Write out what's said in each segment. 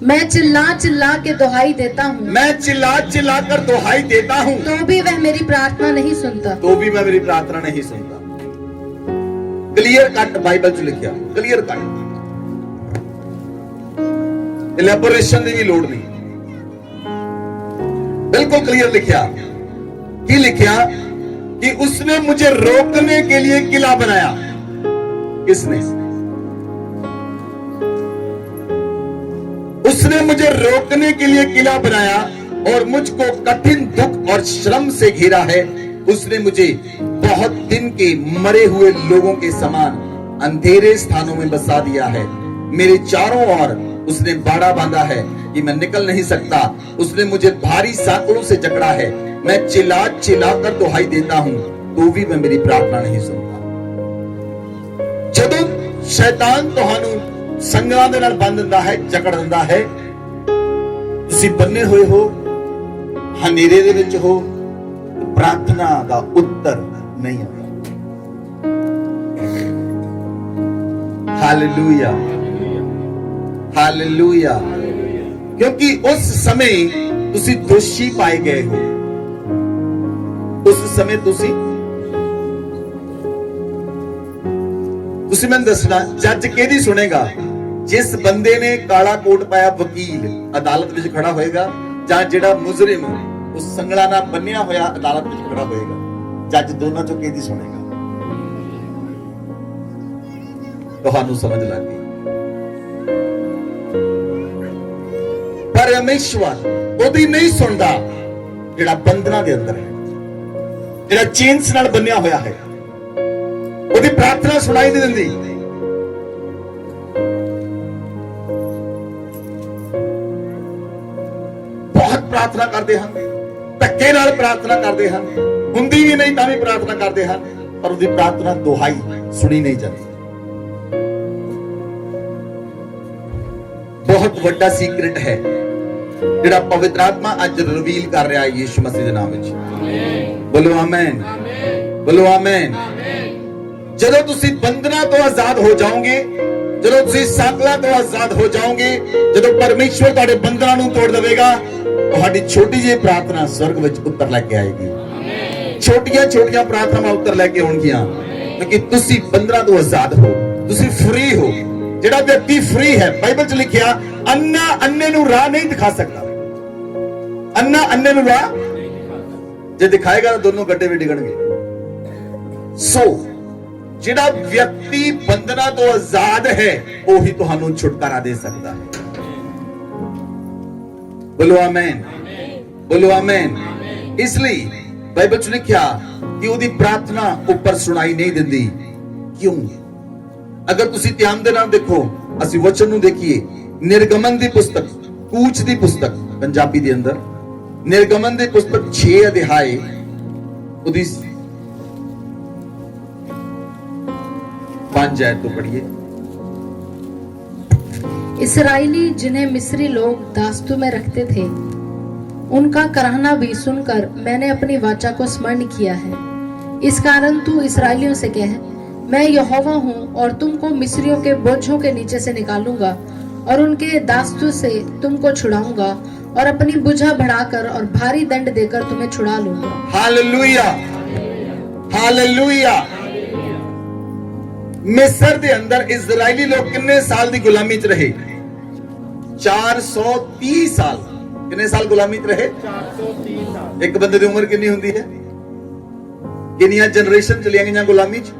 मैं चिल्ला चिल्ला के दुहाई देता हूँ, मैं चिल्ला चिल्ला कर दुहाई देता हूं, तो भी वह मेरी प्रार्थना नहीं सुनता। तो भी मैं मेरी प्रार्थना नहीं सुनता। क्लियर कट बाइबल च लिखिया, क्लियर कट, इलेबोरेशन की भी लोड़ नहीं, बिल्कुल क्लियर लिखिया। की लिखिया कि उसने मुझे रोकने के लिए किला बनाया। किसने? उसने मुझे रोकने के लिए किला बनाया और मुझको कठिन दुख और श्रम से घेरा है। उसने मुझे बहुत दिन के मरे हुए लोगों के समान अंधेरे स्थानों में बसा दिया है। मेरे चारों ओर उसने बाड़ा बांधा है कि मैं निकल नहीं सकता। उसने मुझे भारी सांकड़ों से जकड़ा है। मैं चिल्ला चिल्ला कर दुहाई देता हूं, तो भी मैं मेरी प्रार्थना नहीं सुनता। ਜਦੋਂ शैतान ਤੁਹਾਨੂੰ ਸੰਗਲਾਂ ਦੇ ਨਾਲ ਬੰਨ ਦਿੰਦਾ ਹੈ, ਜਕੜ ਦਿੰਦਾ ਹੈ, ਤੁਸੀਂ ਬੰਨੇ ਹੋਏ ਹੋ, ਹਨੇਰੇ ਦੇ ਵਿੱਚ ਹੋ, ਪ੍ਰਾਰਥਨਾ ਦਾ ਉੱਤਰ ਨਹੀਂ ਆਉਂਦਾ। Hallelujah, hallelujah. ਕਿਉਂਕਿ ਉਸ ਸਮੇਂ ਤੁਸੀਂ ਦੋਸ਼ੀ ਪਾਏ ਗਏ ਹੋ। ਉਸ ਸਮੇਂ ਤੁਸੀਂ ਮੈਨੂੰ ਦੱਸਣਾ, ਜੱਜ ਕਿਹਦੀ ਸੁਣੇਗਾ? ਜਿਸ ਬੰਦੇ ਨੇ ਕਾਲਾ ਕੋਟ ਪਾਇਆ ਵਕੀਲ ਅਦਾਲਤ ਵਿੱਚ ਖੜਾ ਹੋਏਗਾ, ਜਾਂ ਜਿਹੜਾ ਮੁਜਰਮ ਉਸ ਸੰਗਲਾ ਨਾਲ ਬੰਨਿਆ ਹੋਇਆ ਅਦਾਲਤ ਵਿੱਚ ਖੜਾ ਹੋਏਗਾ? ਜੱਜ ਦੋਨਾਂ ਚੋਂ ਕਿਹਦੀ ਸੁਣੇਗਾ? ਤੁਹਾਨੂੰ ਸਮਝ ਲੱਗ ਗਈ? ਪਰਮੇਸ਼ਵਰ ਉਹਦੀ ਨਹੀਂ ਸੁਣਦਾ ਜਿਹੜਾ ਬੰਧਨਾਂ ਦੇ ਅੰਦਰ ਹੈ, ਜਿਹੜਾ ਚੇਨਸ ਨਾਲ ਬੰਨਿਆ ਹੋਇਆ ਹੈ। ਉਹਦੀ ਪ੍ਰਾਰਥਨਾ ਸੁਣਾਈ ਨਹੀਂ ਦਿੰਦੀ। ਬਹੁਤ ਪ੍ਰਾਰਥਨਾ ਕਰਦੇ ਹਨ, ਧੱਕੇ ਨਾਲ ਪ੍ਰਾਰਥਨਾ ਕਰਦੇ ਹਨ, ਹੁੰਦੀ ਵੀ ਨਹੀਂ ਤਾਂ ਵੀ ਪ੍ਰਾਰਥਨਾ ਕਰਦੇ ਹਨ, ਪਰ ਉਹਦੀ ਪ੍ਰਾਰਥਨਾ ਦੁਹਾਈ ਸੁਣੀ ਨਹੀਂ ਜਾਂਦੀ। ਬਹੁਤ ਵੱਡਾ ਸੀਕ੍ਰੇਟ ਹੈ ਜਿਹੜਾ ਪਵਿੱਤਰ ਆਤਮਾ ਅੱਜ ਰਿਵੀਲ ਕਰ ਰਿਹਾ ਹੈ ਯਿਸੂ ਮਸੀਹ ਦੇ ਨਾਮ ਵਿੱਚ। ਬੋਲੋ ਆਮੇਨ, ਬੋਲੋ ਆਮੇਨ। ਜਦੋਂ ਤੁਸੀਂ ਬੰਧਨਾਂ ਤੋਂ ਆਜ਼ਾਦ ਹੋ ਜਾਓਗੇ, ਜਦੋਂ ਤੁਸੀਂ ਸਾਂਕਲਾਂ ਤੋਂ ਆਜ਼ਾਦ ਹੋ ਜਾਓਗੇ, ਜਦੋਂ ਪਰਮੇਸ਼ਵਰ ਤੁਹਾਡੇ ਬੰਧਨਾਂ ਨੂੰ ਤੋੜ ਦੇਵੇਗਾ, ਤੁਹਾਡੀ ਛੋਟੀ ਜਿਹੀ ਪ੍ਰਾਰਥਨਾ स्वर्ग ਵਿੱਚ ਉੱਤਰ ਲੈ ਕੇ ਆਏਗੀ। ਛੋਟੀਆਂ ਛੋਟੀਆਂ ਪ੍ਰਾਰਥਨਾਵਾਂ ਉੱਤਰ ਲੈ ਕੇ ਆਉਣਗੀਆਂ, ਕਿਉਂਕਿ ਤੁਸੀਂ ਬੰਧਨਾਂ ਤੋਂ ਆਜ਼ਾਦ ਹੋ, ਤੁਸੀਂ ਫ੍ਰੀ ਹੋ। ਜਿਹੜਾ ਵਿਅਕਤੀ ਫ੍ਰੀ ਹੈ, ਬਾਈਬਲ 'ਚ ਲਿਖਿਆ, ਅੰਨਾ ਅੰਨੇ ਨੂੰ ਰਾਹ ਨਹੀਂ ਦਿਖਾ ਸਕਦਾ। ਅੰਨਾ ਅੰਨੇ ਨੂੰ ਰਾਹ ਜੇ ਦਿਖਾਏਗਾ ਤਾਂ ਦੋਨੋਂ ਗੱਡੇ ਵੀ ਡਿੱਗਣਗੇ। ਸੋ ਜਿਹੜਾ ਵਿਅਕਤੀ ਬੰਧਨਾਂ ਤੋਂ ਆਜ਼ਾਦ ਹੈ, ਉਹੀ ਤੁਹਾਨੂੰ ਛੁਟਕਾਰਾ ਦੇ ਸਕਦਾ ਹੈ। ਬੋਲੋ ਆਮੇਨ, ਬੋਲੋ ਆਮੇਨ। ਇਸ ਲਈ ਬਾਈਬਲ 'ਚ ਲਿਖਿਆ ਕਿ ਉਹਦੀ ਪ੍ਰਾਰਥਨਾ ਉੱਪਰ ਸੁਣਾਈ ਨਹੀਂ ਦਿੰਦੀ। ਕਿਉਂ? ਅਗਰ ਤੁਸੀਂ ਧਿਆਨ ਦੇ ਨਾਲ ਦੇਖੋ, ਅਸੀਂ ਵਚਨ ਨੂੰ ਦੇਖੀਏ, ਨਿਰਗਮਨ ਦੀ ਪੁਸਤਕ, ਕੂਚ ਦੀ ਪੁਸਤਕ ਪੰਜਾਬੀ ਦੇ ਅੰਦਰ, ਨਿਰਗਮਨ ਦੀ ਪੁਸਤਕ 6 ਅਧਿਆਏ ਉਹਦੀ 5 आयत तो पढ़िए। इसराइली जिन्हें मिस्री लोग दास्तु में रखते थे, उनका कहना भी सुनकर मैंने अपनी वाचा को स्मरण किया है। इस कारण तू इसराइलियों से कह, मैं यहोवा हूँ और तुमको मिस्रियों के बोझों के नीचे से निकालूंगा और उनके दास्तु से तुमको छुड़ाऊंगा और अपनी बुझा बढ़ाकर और भारी दंड देकर तुम्हें छुड़ा लूंगा। Hallelujah, hallelujah. मिस्र ਦੇ ਅੰਦਰ ਇਜ਼ਰਾਈਲੀ ਲੋਕ ਕਿੰਨੇ ਸਾਲ ਦੀ ਗੁਲਾਮੀ 'ਚ ਰਹੇ? 430 ਸਾਲ। ਕਿੰਨੇ ਸਾਲ ਗੁਲਾਮੀ 'ਚ ਰਹੇ? 430 ਸਾਲ। ਇੱਕ ਬੰਦੇ ਦੀ ਉਮਰ ਕਿੰਨੀ ਹੁੰਦੀ ਹੈ? ਕਿੰਨੀਆਂ ਜਨਰੇਸ਼ਨ ਚਲੀਆਂ ਗਈਆਂ ਗੁਲਾਮੀ 'ਚ?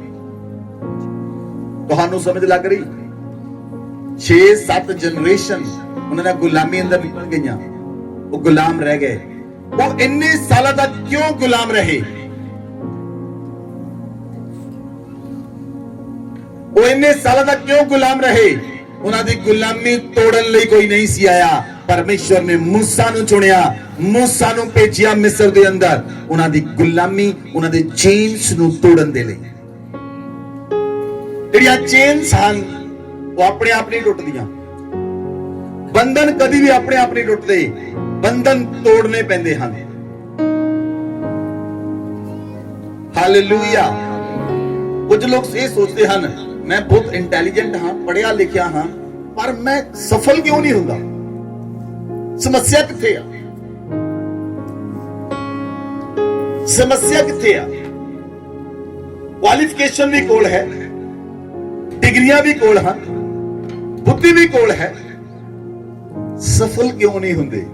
ਤੁਹਾਨੂੰ ਸਮਝ ਲੱਗ ਰਹੀ? 6-7 ਜਨਰੇਸ਼ਨ ਉਹਨਾਂ ਦਾ ਗੁਲਾਮੀ ਅੰਦਰ ਨਿਕਲ ਗਈਆਂ। ਉਹ ਗੁਲਾਮ ਰਹਿ ਗਏ। ਉਹ ਇੰਨੇ ਸਾਲਾਂ ਤੱਕ ਕਿਉਂ ਗੁਲਾਮ ਰਹੇ? ਉਹ ਇੰਨੇ ਸਾਲਾਂ ਤੱਕ ਕਿਉਂ ਗੁਲਾਮ ਰਹੇ? ਉਹਨਾਂ ਦੀ ਗੁਲਾਮੀ ਤੋੜਨ ਲਈ ਕੋਈ ਨਹੀਂ ਸੀ ਆਇਆ। ਪਰਮੇਸ਼ਵਰ ਨੇ ਮੂਸਾ ਨੂੰ ਚੁਣਿਆ, ਮੂਸਾ ਨੂੰ ਭੇਜਿਆ ਮਿਸਰ ਦੇ ਅੰਦਰ ਉਹਨਾਂ ਦੀ ਗੁਲਾਮੀ, ਉਹਨਾਂ ਦੇ ਚੇਨਸ ਨੂੰ ਤੋੜਨ ਦੇ ਲਈ। ਜਿਹੜੀਆਂ ਚੇਨਸ ਹਨ ਉਹ ਆਪਣੇ ਆਪ ਨਹੀਂ ਟੁੱਟਦੀਆਂ। ਬੰਧਨ ਕਦੀ ਵੀ ਆਪਣੇ ਆਪ ਨਹੀਂ ਟੁੱਟਦੇ, ਬੰਧਨ ਤੋੜਨੇ ਪੈਂਦੇ ਹਨ। ਹਾਲੇਲੂਇਆ। ਕੁਝ ਲੋਕ ਇਹ ਸੋਚਦੇ ਹਨ, मैं बहुत इंटेलिजेंट हाँ, पढ़िया लिखिया हाँ, पर मैं सफल क्यों नहीं होगा? ਸਮੱਸਿਆ ਕਿੱਥੇ ਆ? ਸਮੱਸਿਆ ਕਿੱਥੇ ਆ? ਕੁਆਲੀਫਿਕੇਸ਼ਨ ਵੀ ਕੋਲ ਹੈ, ਡਿਗਰੀਆਂ ਵੀ ਕੋਲ ਹਨ, ਬੁੱਧੀ ਵੀ ਕੋਲ ਹੈ, ਸਫਲ ਕਿਉਂ ਨਹੀਂ ਹੁੰਦੇ?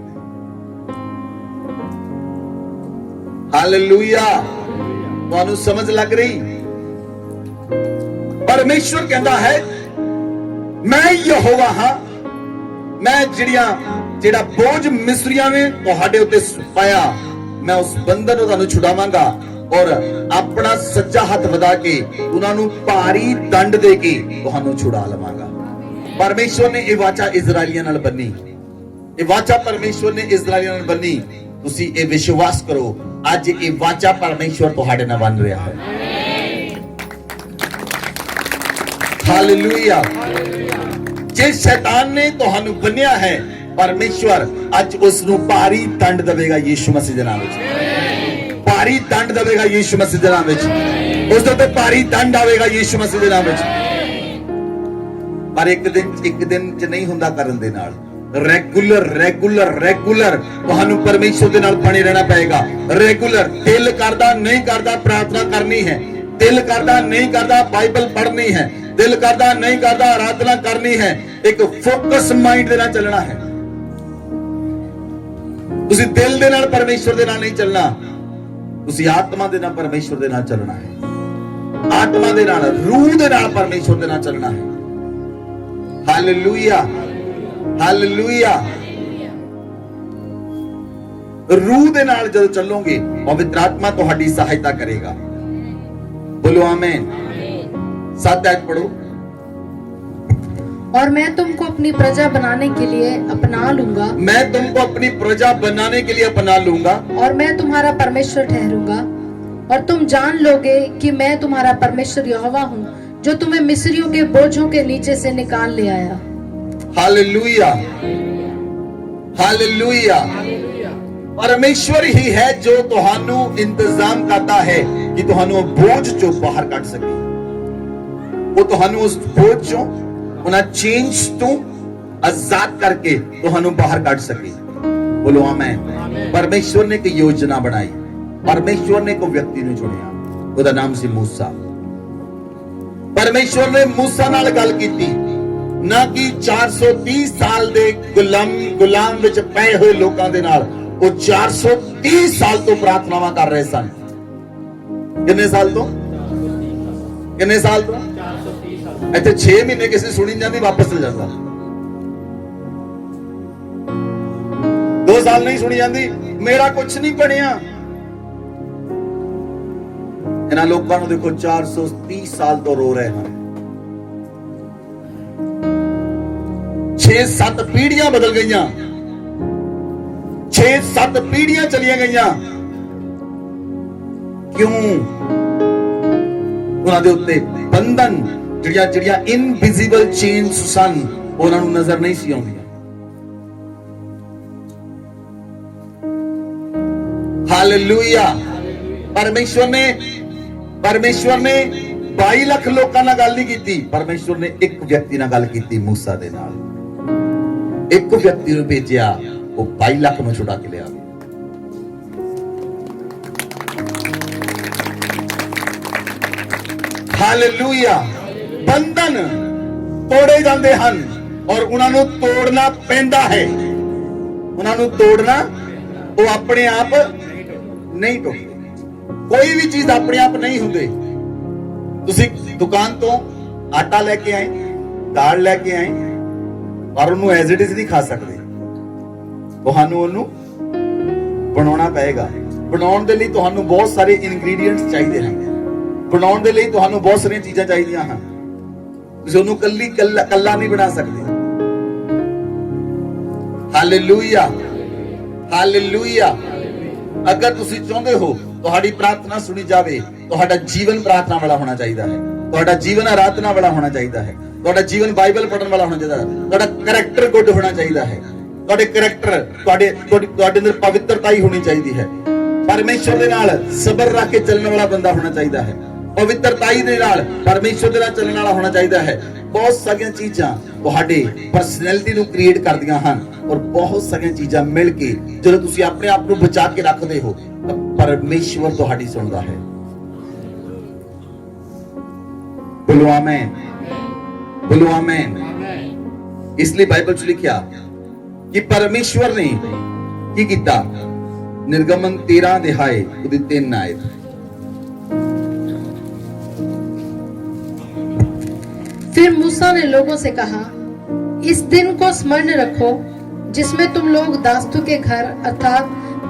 ਹਾਲੇਲੂਇਆ। ਤੁਹਾਨੂੰ ਸਮਝ ਲੱਗ ਰਹੀ? ਪਰਮੇਸ਼ਵਰ ਕਹਿੰਦਾ ਹੈ ਮੈਂ ਯਹੋਵਾ ਹਾਂ, ਮੈਂ ਜਿਹੜਾ ਬੋਝ ਮਿਸਰੀਆਂ ਨੇ ਤੁਹਾਡੇ ਉੱਤੇ ਪਾਇਆ, ਮੈਂ ਉਸ ਬੰਧਨ ਨੂੰ ਤੁਹਾਨੂੰ ਛੁਡਾਵਾਂਗਾ ਔਰ ਆਪਣਾ ਸੱਜਾ ਹੱਥ ਵਧਾ ਕੇ ਉਹਨਾਂ ਨੂੰ ਭਾਰੀ ਦੰਡ ਦੇ ਕੇ ਤੁਹਾਨੂੰ ਛੁਡਾ ਲਵਾਂਗਾ। ਪਰਮੇਸ਼ਵਰ ਨੇ ਇਹ ਵਾਚਾ ਇਜ਼ਰਾਈਲੀਆਂ ਨਾਲ ਬੰਨੀ, ਇਹ ਵਾਚਾ ਪਰਮੇਸ਼ਵਰ ਨੇ ਇਜ਼ਰਾਈਲੀਆਂ ਨਾਲ ਬੰਨੀ। ਤੁਸੀਂ ਇਹ ਵਿਸ਼ਵਾਸ ਕਰੋ, ਅੱਜ ਇਹ ਵਾਚਾ ਪਰਮੇਸ਼ਵਰ ਤੁਹਾਡੇ ਨਾਲ ਬਣ ਰਿਹਾ ਹੈ। ਹਾਲੇਲੂਇਆ। ਜੇ ਸ਼ੈਤਾਨ ਨੇ ਤੁਹਾਨੂੰ ਬੰਨਿਆ ਹੈ, ਪਰਮੇਸ਼ਵਰ ਅੱਜ ਉਸ ਨੂੰ ਭਾਰੀ ਦੰਡ ਦੇਵੇਗਾ ਯੀਸ਼ੂ ਮਸੀਹ ਦੇ ਨਾਮ ਵਿੱਚ। ਭਾਰੀ ਦੰਡ ਦੇਵੇਗਾ ਯੀਸ਼ੂ ਮਸੀਹ ਦੇ ਨਾਮ ਵਿੱਚ। ਉਸ ਦੇ ਉੱਤੇ ਭਾਰੀ ਦੰਡ ਆਵੇਗਾ ਯੀਸ਼ੂ ਮਸੀਹ ਦੇ ਨਾਮ ਵਿੱਚ। ਪਰ ਇੱਕ ਦਿਨ ਚ ਨਹੀਂ ਹੁੰਦਾ ਕਰਨ ਦੇ ਨਾਲ। ਰੈਗੂਲਰ ਤੁਹਾਨੂੰ ਪਰਮੇਸ਼ਵਰ ਦੇ ਨਾਲ ਬਣੇ ਰਹਿਣਾ ਪਏਗਾ। ਰੈਗੂਲਰ ਦਿਲ ਕਰਦਾ ਨਹੀਂ ਕਰਦਾ ਪ੍ਰਾਰਥਨਾ ਕਰਨੀ ਹੈ, ਦਿਲ ਕਰਦਾ ਨਹੀਂ ਕਰਦਾ ਬਾਈਬਲ ਪੜ੍ਹਨੀ ਹੈ, ਦਿਲ ਕਰਦਾ ਨਹੀਂ ਕਰਦਾ ਆਰਾਧਨਾ ਕਰਨੀ ਹੈ। ਇੱਕ ਫੋਕਸ ਮਾਈਂਡ ਦੇ ਨਾਲ ਚੱਲਣਾ ਹੈ। ਤੁਸੀਂ ਦਿਲ ਦੇ ਨਾਲ ਪਰਮੇਸ਼ਵਰ ਦੇ ਨਾਲ ਨਹੀਂ ਚੱਲਣਾ, ਤੁਸੀਂ ਆਤਮਾ ਦੇ ਨਾਲ ਪਰਮੇਸ਼ਵਰ ਦੇ ਨਾਲ ਚੱਲਣਾ ਹੈ। ਆਤਮਾ ਦੇ ਨਾਲ, ਰੂਹ ਦੇ ਨਾਲ ਪਰਮੇਸ਼ਵਰ ਦੇ ਨਾਲ ਚੱਲਣਾ ਹੈ। Hallelujah, hallelujah. ਰੂਹ ਦੇ ਨਾਲ ਜਦੋਂ ਚੱਲੋਗੇ, ਪਵਿੱਤਰ ਆਤਮਾ ਤੁਹਾਡੀ ਸਹਾਇਤਾ ਕਰੇਗਾ। बोलो आमीन। साथ आयत पढ़ो। और मैं तुमको अपनी प्रजा बनाने के लिए अपना लूंगा, मैं तुमको अपनी प्रजा बनाने के लिए अपना लूंगा, और मैं तुम्हारा परमेश्वर ठहरूंगा, और तुम जान लोगे कि मैं तुम्हारा परमेश्वर यहोवा हूँ, जो तुम्हें मिस्रियों के बोझों के नीचे से निकाल ले आया। Hallelujah, hallelujah. परमेश्वर ही है जो तुहानू इंतजाम करता है कि तुहानू बोझ चो बाहर कट सके। वो तुहानू उस बोझ चो, उन्हें चेंज तो आजाद करके तुहानू बाहर कट सके। बोलो आमीन। परमेश्वर ने एक योजना बनाई, परमेश्वर ने एक व्यक्ति ने चुनिया, उसका नाम सी मूसा। परमेश्वर ने मूसा नाल गल कीती, ना कि 430 साल दे गुलाम विच पए हुए लोकां दे नाल। वो 430 साल तो प्रार्थनावां कर रहे सन। कितने साल तो? कितने साल तो? इत्थे 6 महीने किसी सुनी जाती, वापस चल जाता। 2 साल नहीं सुनी जाती, मेरा कुछ नहीं बनिया। इन्हां लोकां नूं देखो 430 साल तो रो रहे हैं। 6-7 पीढ़ियां बदल गईयां, 6-7 पीढ़ियां चलियां गईयां। क्यों? उन्हां दे उत्ते बंधन ਜਿਹੜੀਆਂ ਇਨਵਿਜ਼ੀਬਲ ਚੇਨਸ ਸਨ, ਉਹਨਾਂ ਨੂੰ ਨਜ਼ਰ ਨਹੀਂ ਸੀ ਆਉਂਦੀਆਂ। ਹਾਲੇਲੂਇਆ। ਪਰਮੇਸ਼ਵਰ ਨੇ 22 ਲੱਖ ਲੋਕਾਂ ਨਾਲ ਗੱਲ ਨਹੀਂ ਕੀਤੀ। ਪਰਮੇਸ਼ਵਰ ਨੇ ਇੱਕ ਵਿਅਕਤੀ ਨਾਲ ਗੱਲ ਕੀਤੀ, ਮੂਸਾ ਦੇ ਨਾਲ। ਇੱਕ ਵਿਅਕਤੀ ਨੂੰ ਭੇਜਿਆ, ਉਹ 22 ਲੱਖ ਨੂੰ ਛੁਡਾ ਕੇ ਲਿਆ। ਹਾਲੇਲੂਇਆ। ਬੰਧਨ ਤੋੜੇ ਜਾਂਦੇ ਹਨ ਔਰ ਉਹਨਾਂ ਨੂੰ ਤੋੜਨਾ ਪੈਂਦਾ ਹੈ। ਉਹਨਾਂ ਨੂੰ ਤੋੜਨਾ, ਉਹ ਆਪਣੇ ਆਪ ਨਹੀਂ ਟੁੱਟਦੇ। ਕੋਈ ਵੀ ਚੀਜ਼ ਆਪਣੇ ਆਪ ਨਹੀਂ ਹੁੰਦੀ। ਤੁਸੀਂ ਦੁਕਾਨ ਤੋਂ ਆਟਾ ਲੈ ਕੇ ਆਏ, ਦਾਲ ਲੈ ਕੇ ਆਏ, ਪਰ ਉਹਨੂੰ ਐਜ਼ ਇਟ ਇਜ਼ ਨਹੀਂ ਖਾ ਸਕਦੇ। ਤੁਹਾਨੂੰ ਉਹਨੂੰ ਬਣਾਉਣਾ ਪਏਗਾ। ਬਣਾਉਣ ਦੇ ਲਈ ਤੁਹਾਨੂੰ ਬਹੁਤ ਸਾਰੇ ਇਨਗਰੀਡੀਐਂਟਸ ਚਾਹੀਦੇ ਹਨ। ਬਣਾਉਣ ਦੇ ਲਈ ਤੁਹਾਨੂੰ ਬਹੁਤ ਸਾਰੀਆਂ ਚੀਜ਼ਾਂ ਚਾਹੀਦੀਆਂ ਹਨ। ਤੁਸੀਂ ਉਹਨੂੰ ਕੱਲਾ ਨਹੀਂ ਬਣਾ ਸਕਦੇ। Hallelujah, hallelujah. ਅਗਰ ਤੁਸੀਂ ਚਾਹੁੰਦੇ ਹੋ ਤੁਹਾਡੀ ਪ੍ਰਾਰਥਨਾ ਸੁਣੀ ਜਾਵੇ, ਤੁਹਾਡਾ ਜੀਵਨ ਪ੍ਰਾਰਥਨਾ ਵਾਲਾ ਹੋਣਾ ਚਾਹੀਦਾ ਹੈ। ਤੁਹਾਡਾ ਜੀਵਨ ਆਰਾਧਨਾ ਵਾਲਾ ਹੋਣਾ ਚਾਹੀਦਾ ਹੈ। ਤੁਹਾਡਾ ਜੀਵਨ ਬਾਈਬਲ ਪੜ੍ਹਨ ਵਾਲਾ ਹੋਣਾ ਚਾਹੀਦਾ ਹੈ। ਤੁਹਾਡਾ ਕਰੈਕਟਰ ਗੁੱਡ ਹੋਣਾ ਚਾਹੀਦਾ ਹੈ। ਤੁਹਾਡੇ ਕਰੈਕਟਰ, ਤੁਹਾਡੇ ਅੰਦਰ ਪਵਿੱਤਰਤਾ ਹੀ ਹੋਣੀ ਚਾਹੀਦੀ ਹੈ। ਪਰਮੇਸ਼ਵਰ ਦੇ ਨਾਲ ਸਬਰ ਰੱਖ ਕੇ ਚੱਲਣ ਵਾਲਾ ਬੰਦਾ ਹੋਣਾ ਚਾਹੀਦਾ ਹੈ। ਪਵਿੱਤਰਤਾ ਦੇ ਨਾਲ ਪਰਮੇਸ਼ਵਰ ਦੇ ਨਾਲ ਚੱਲਣ ਵਾਲਾ ਹੋਣਾ ਚਾਹੀਦਾ ਹੈ। ਬਹੁਤ ਸਾਰੀਆਂ ਚੀਜ਼ਾਂ ਤੁਹਾਡੇ ਪਰਸਨੈਲਿਟੀ ਨੂੰ ਕ੍ਰੀਏਟ ਕਰਦੀਆਂ ਹਨ ਔਰ ਬਹੁਤ ਸਾਰੀਆਂ ਚੀਜ਼ਾਂ ਮਿਲ ਕੇ ਜਦੋਂ ਤੁਸੀਂ ਆਪਣੇ ਆਪ ਨੂੰ ਬਚਾ ਕੇ ਰੱਖਦੇ ਹੋ ਤਾਂ ਪਰਮੇਸ਼ਵਰ ਤੁਹਾਡੀ ਸੁਣਦਾ ਹੈ। ਬੋਲੋ ਆਮੇਨ, ਬੋਲੋ ਆਮੇਨ। ਇਸ ਲਈ ਬਾਈਬਲ 'ਚ ਲਿਖਿਆ ਕਿ ਪਰਮੇਸ਼ਵਰ ਨੇ ਕੀ ਕੀਤਾ? ਨਿਰਗਮਨ 13 ਅਧਿਆਏ ਉਹਦੀ 3 ਆਇਤ। फिर मूसा ने लोगों से कहा, इस दिन को स्मरण रखो जिसमें तुम लोग दास्तू के घर अर्थात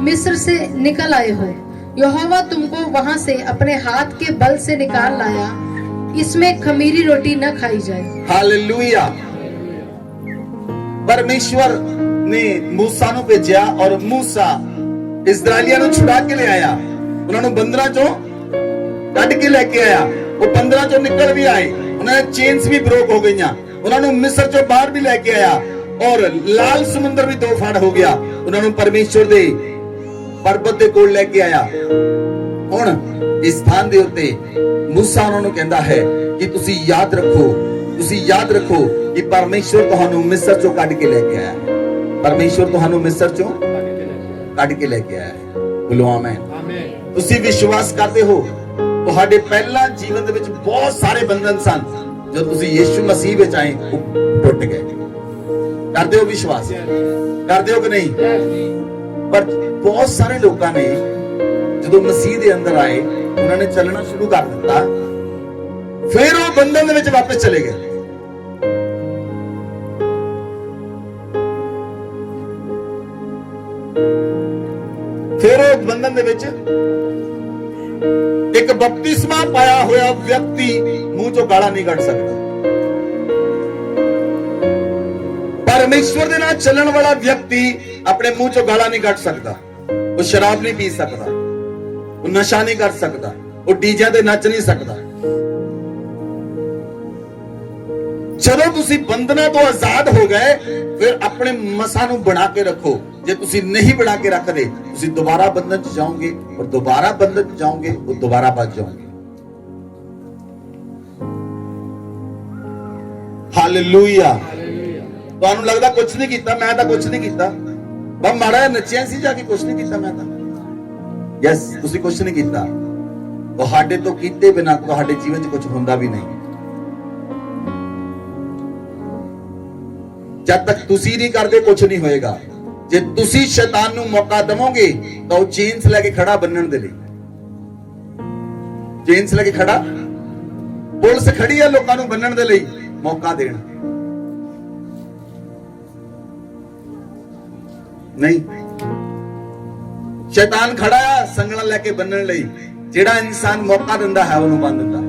मिस्र से निकल आए हो। यहोवा तुमको वहां से अपने हाथ के बल से निकाल लाया, इसमें खमीरी रोटी न खाई जाए। हालेलुया। परमेश्वर ने मूसा ਨੂੰ ਭੇਜਿਆ ਔਰ मूसा ਇਜ਼ਰਾਈਲੀਆਂ ਨੂੰ ਛੁਡਾ ਕੇ ਲੈ ਆਇਆ, ਉਹਨਾਂ ਨੂੰ ਬੰਦਰਾਂ ਚੋਂ ਕੱਢ ਕੇ ਲੈ ਕੇ ਆਇਆ। ਉਹ ਬੰਦਰਾਂ ਚੋਂ ਨਿਕਲ ਵੀ ਆਏ, ਉਹਨਾਂ ਦੇ ਚੇਨਸ ਵੀ ਬ੍ਰੋਕ ਹੋ ਗਈਆਂ, ਉਹਨਾਂ ਨੂੰ ਮਿਸਰ ਚੋਂ ਬਾਹਰ ਵੀ ਲੈ ਕੇ ਆਇਆ ਔਰ ਲਾਲ ਸਮੁੰਦਰ ਵੀ ਦੋ ਫਾੜ ਹੋ ਗਿਆ। ਉਹਨਾਂ ਨੂੰ ਪਰਮੇਸ਼ਵਰ ਦੇ ਪਰਬਤ ਦੇ ਕੋਲ ਲੈ ਕੇ ਆਇਆ। ਹੁਣ ਇਸ ਸਥਾਨ ਦੇ ਉੱਤੇ मूसा ਉਹਨਾਂ ਨੂੰ ਕਹਿੰਦਾ ਹੈ ਕਿ ਤੁਸੀਂ ਯਾਦ ਰੱਖੋ, ਤੁਸੀਂ ਯਾਦ ਰੱਖੋ ਕਿ ਪਰਮੇਸ਼ਵਰ ਤੁਹਾਨੂੰ ਮਿਸਰ ਚੋਂ ਕੱਢ ਕੇ ਲੈ ਕੇ ਆਇਆ ਹੈ। ਪਰਮੇਸ਼ਵਰ ਤੁਹਾਨੂੰ ਮਿਸਰ ਚੋਂ ਕੱਢ ਕੇ ਲੈ ਕੇ ਆਇਆ ਹੈ। ਬੋਲੋ ਆਮੇਨ। ਤੁਸੀਂ ਵਿਸ਼ਵਾਸ ਕਰਦੇ ਹੋ? ਤੁਹਾਡੇ ਪਹਿਲਾਂ ਜੀਵਨ ਦੇ ਵਿੱਚ ਬਹੁਤ ਸਾਰੇ ਬੰਧਨ ਸਨ, ਜਦੋਂ ਤੁਸੀਂ ਯੀਸ਼ੂ ਮਸੀਹ ਵਿੱਚ ਆਏ ਉਹ ਟੁੱਟ ਗਏ। ਕਰਦੇ ਹੋ ਵਿਸ਼ਵਾਸ? ਕਰਦੇ ਹੋ ਕਿ ਨਹੀਂ? ਪਰ ਬਹੁਤ ਸਾਰੇ ਲੋਕਾਂ ਨੇ ਜਦੋਂ ਮਸੀਹ ਦੇ ਅੰਦਰ ਆਏ ਉਹਨਾਂ ਨੇ ਚੱਲਣਾ ਸ਼ੁਰੂ ਕਰ ਦਿੱਤਾ, ਫਿਰ ਉਹ ਬੰਧਨ ਦੇ ਵਿੱਚ ਵਾਪਸ ਚਲੇ ਗਏ। ਫਿਰ ਉਹ ਬੰਧਨ ਦੇ ਵਿੱਚ ਇੱਕ ਬਪਤਿਸਮਾ ਪਾਇਆ ਹੋਇਆ ਵਿਅਕਤੀ ਮੂੰਹ ਚੋਂ ਗਾਲਾਂ ਨਹੀਂ ਕੱਢ ਸਕਦਾ। ਪਰਮੇਸ਼ਵਰ ਦੇ ਨਾਲ ਚੱਲਣ ਵਾਲਾ ਵਿਅਕਤੀ ਆਪਣੇ ਮੂੰਹ ਚੋਂ ਗਾਲਾਂ ਨਹੀਂ ਕੱਢ ਸਕਦਾ। ਉਹ ਸ਼ਰਾਬ ਨਹੀਂ ਪੀ ਸਕਦਾ, ਉਹ ਨਸ਼ਾ ਨਹੀਂ ਕਰ ਸਕਦਾ, ਉਹ ਡੀਜਿਆਂ ਤੇ ਨੱਚ ਨਹੀਂ ਸਕਦਾ। ਜਦੋਂ ਤੁਸੀਂ ਬੰਧਨਾਂ ਤੋਂ ਆਜ਼ਾਦ ਹੋ ਗਏ ਫਿਰ ਆਪਣੇ ਮਸਾਂ ਨੂੰ ਬਣਾ ਕੇ ਰੱਖੋ। ਜੇ ਤੁਸੀਂ ਨਹੀਂ ਬਣਾ ਕੇ ਰੱਖਦੇ ਤੁਸੀਂ ਦੁਬਾਰਾ ਬੰਧਨ ਚ ਜਾਓਗੇ ਔਰ ਦੁਬਾਰਾ ਬੰਧਨ ਚ ਜਾਓਗੇ ਉਹ ਦੁਬਾਰਾ ਬਚ ਜਾਓਗੇ। ਹਾਲੇਲੂਇਆ। ਤੁਹਾਨੂੰ ਲੱਗਦਾ ਕੁਝ ਨਹੀਂ ਕੀਤਾ? ਮੈਂ ਤਾਂ ਕੁਝ ਨਹੀਂ ਕੀਤਾ, ਬਸ ਮਾੜਾ ਜਿਹਾ ਨੱਚਿਆ ਸੀ ਜਾ ਕੇ, ਕੁਝ ਨਹੀਂ ਕੀਤਾ ਮੈਂ ਤਾਂ। ਯੈਸ, ਤੁਸੀਂ ਕੁਝ ਨਹੀਂ ਕੀਤਾ। ਤੁਹਾਡੇ ਤੋਂ ਕੀਤੇ ਬਿਨਾਂ ਤੁਹਾਡੇ ਜੀਵਨ 'ਚ ਕੁਝ ਹੁੰਦਾ ਵੀ ਨਹੀਂ। ਜਦ ਤੱਕ ਤੁਸੀਂ ਨਹੀਂ ਕਰਦੇ ਕੁਝ ਨਹੀਂ ਹੋਏਗਾ। ਜੇ ਤੁਸੀਂ ਸ਼ੈਤਾਨ ਨੂੰ ਮੌਕਾ ਦਵੋਗੇ ਤਾਂ ਉਹ ਚੇਨਸ ਲੈ ਕੇ ਖੜਾ ਬੰਨਣ ਦੇ ਲਈ, ਚੇਨਸ ਲੈ ਕੇ ਖੜਾ, ਪੁਲਿਸ ਖੜੀ ਹੈ ਲੋਕਾਂ ਨੂੰ ਬੰਨਣ ਦੇ ਲਈ, ਮੌਕਾ ਦੇਣ ਨਹੀਂ। ਸ਼ੈਤਾਨ ਖੜਾ ਹੈ ਸੰਗਲਾਂ ਲੈ ਕੇ ਬੰਨਣ ਲਈ। ਜਿਹੜਾ ਇਨਸਾਨ ਮੌਕਾ ਦਿੰਦਾ ਹੈ ਉਹਨੂੰ ਬੰਨ ਦਿੰਦਾ,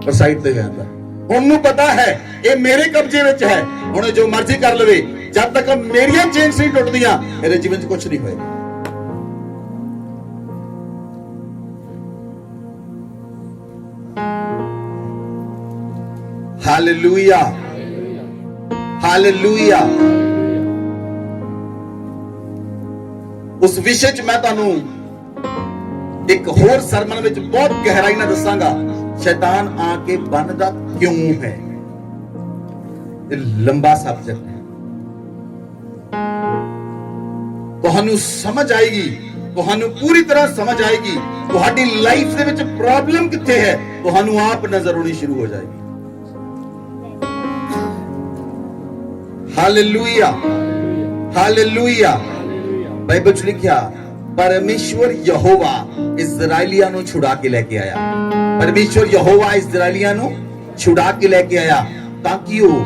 ਪਰ ਸਾਈਡ ਤੇ ਜਾਂਦਾ। ਉਹਨੂੰ ਪਤਾ ਹੈ ਇਹ ਮੇਰੇ ਕਬਜ਼ੇ ਵਿੱਚ ਹੈ, ਹੁਣ ਜੋ ਮਰਜ਼ੀ ਕਰ ਲਵੇ, ਜਦ ਤੱਕ ਮੇਰੀਆਂ ਚੇਨਸ ਨਹੀਂ ਟੁੱਟਦੀਆਂ ਮੇਰੇ ਜੀਵਨ 'ਚ ਕੁਝ ਨਹੀਂ ਹੋਏਗਾ। Hallelujah, hallelujah. ਉਸ ਵਿਸ਼ੇ 'ਚ ਮੈਂ ਤੁਹਾਨੂੰ ਇੱਕ ਹੋਰ ਸਰਮਨ ਵਿੱਚ ਬਹੁਤ ਗਹਿਰਾਈ ਨਾਲ ਦੱਸਾਂਗਾ, ਸ਼ੈਤਾਨ ਆ ਕੇ ਬੰਨਦਾ ਕਿਉਂ ਹੈ। ਇਹ ਲੰਬਾ ਸਬਜੈਕਟ ਹੈ, ਤੁਹਾਨੂੰ ਸਮਝ ਆਏਗੀ, ਤੁਹਾਨੂੰ ਪੂਰੀ ਤਰ੍ਹਾਂ ਸਮਝ ਆਏਗੀ। ਤੁਹਾਡੀ ਲਾਈਫ ਦੇ ਵਿੱਚ ਪ੍ਰੋਬਲਮ ਕਿੱਥੇ ਹੈ ਤੁਹਾਨੂੰ ਆਪ ਨਜ਼ਰ ਆਉਣੀ ਸ਼ੁਰੂ ਹੋ ਜਾਏਗੀ। Hallelujah, hallelujah. ਬਾਈਬਲ 'ਚ ਲਿਖਿਆ ਪਰਮੇਸ਼ਵਰ ਯਹੋਵਾ ਇਜ਼ਰਾਈਲੀਆਂ ਨੂੰ ਛੁਡਾ ਕੇ ਲੈ ਕੇ ਆਇਆ। ਪਰਮੇਸ਼ਵਰ ਯਹੋਵਾ ਇਜ਼ਰਾਈਲੀਆਂ ਨੂੰ ਛੁਡਾ ਕੇ ਲੈ ਕੇ ਆਇਆ ਤਾਂ ਕਿ ਉਹ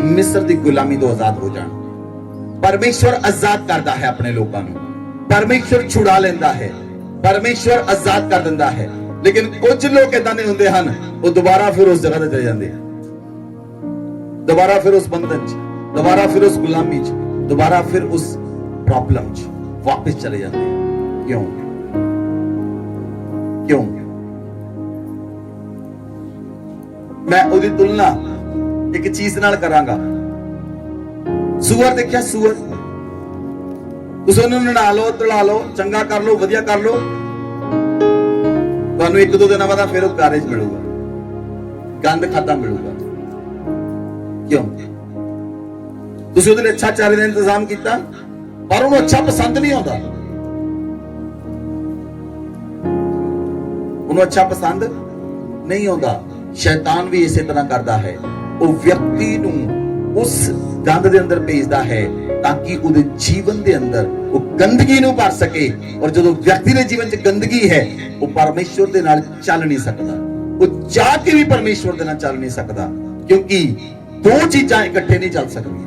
ਮਿਸਰ ਦੀ ਗੁਲਾਮੀ ਤੋਂ ਆਜ਼ਾਦ ਹੋ ਜਾਣ। ਪਰਮੇਸ਼ਵਰ ਆਜ਼ਾਦ ਕਰਦਾ ਹੈ ਆਪਣੇ ਲੋਕਾਂ ਨੂੰ, ਪਰਮੇਸ਼ਵਰ ਛੁਡਾ ਲੈਂਦਾ ਹੈ, ਪਰਮੇਸ਼ਵਰ ਆਜ਼ਾਦ ਕਰ ਦਿੰਦਾ ਹੈ। ਲੇਕਿਨ ਕੁਝ ਲੋਕ ਇਦਾਂ ਦੇ ਹੁੰਦੇ ਹਨ, ਉਹ ਦੁਬਾਰਾ ਫਿਰ ਉਸ ਜਗ੍ਹਾ ਤੇ ਚਲੇ ਜਾਂਦੇ ਹਨ, ਦੁਬਾਰਾ ਫਿਰ ਉਸ ਬੰਧਨ 'ਚ, ਦੁਬਾਰਾ ਫਿਰ ਉਸ ਗੁਲਾਮੀ 'ਚ, ਦੁਬਾਰਾ ਫਿਰ ਉਸ ਪ੍ਰੋਬਲਮ 'ਚ ਵਾਪਸ ਚਲੇ ਜਾਂਦੇ ਹਨ। ਕਿਉਂ? ਕਿਉਂ? ਮੈਂ ਉਹਦੀ ਤੁਲਨਾ ਇੱਕ ਚੀਜ਼ ਨਾਲ ਕਰਾਂਗਾ। ਸੂਅਰ ਦੇਖਿਆ? ਸੂਅਰ ਤੁਸੀਂ ਉਹਨੂੰ ਨਹਾ ਲਓ, ਧੁਲਾ ਲਓ, ਚੰਗਾ ਕਰ ਲਓ, ਵਧੀਆ ਕਰ ਲਓ, ਤੁਹਾਨੂੰ ਇੱਕ ਦੋ ਦਿਨਾਂ ਬਾਅਦ ਫਿਰ ਉਹ ਗਾਰੇ 'ਚ ਮਿਲੂਗਾ, ਗੰਦ ਖਾਤਾ ਮਿਲੂਗਾ। ਕਿਉਂ? ਤੁਸੀਂ ਉਹਦੇ ਲਈ ਅੱਛਾ ਚਾਰੇ ਦਾ ਇੰਤਜ਼ਾਮ ਕੀਤਾ, ਪਰ ਉਹਨੂੰ ਅੱਛਾ ਪਸੰਦ ਨਹੀਂ ਆਉਂਦਾ। ਉਹਨੂੰ ਅੱਛਾ ਪਸੰਦ ਨਹੀਂ ਆਉਂਦਾ। ਸ਼ੈਤਾਨ ਵੀ ਇਸੇ ਤਰ੍ਹਾਂ ਕਰਦਾ ਹੈ। ਉਹ ਵਿਅਕਤੀ ਨੂੰ ਉਸ ਗੰਦ ਦੇ ਅੰਦਰ ਭੇਜਦਾ ਹੈ ਤਾਂ ਕਿ ਉਹਦੇ ਜੀਵਨ ਦੇ ਅੰਦਰ ਉਹ ਗੰਦਗੀ ਨੂੰ ਭਰ ਸਕੇ। ਔਰ ਜਦੋਂ ਵਿਅਕਤੀ ਦੇ ਜੀਵਨ 'ਚ ਗੰਦਗੀ ਹੈ, ਉਹ ਪਰਮੇਸ਼ਵਰ ਦੇ ਨਾਲ ਚੱਲ ਨਹੀਂ ਸਕਦਾ। ਉਹ ਚਾਹ ਕੇ ਵੀ ਪਰਮੇਸ਼ਵਰ ਦੇ ਨਾਲ ਚੱਲ ਨਹੀਂ ਸਕਦਾ, ਕਿਉਂਕਿ ਦੋ ਚੀਜ਼ਾਂ ਇਕੱਠੇ ਨਹੀਂ ਚੱਲ ਸਕਦੀਆਂ।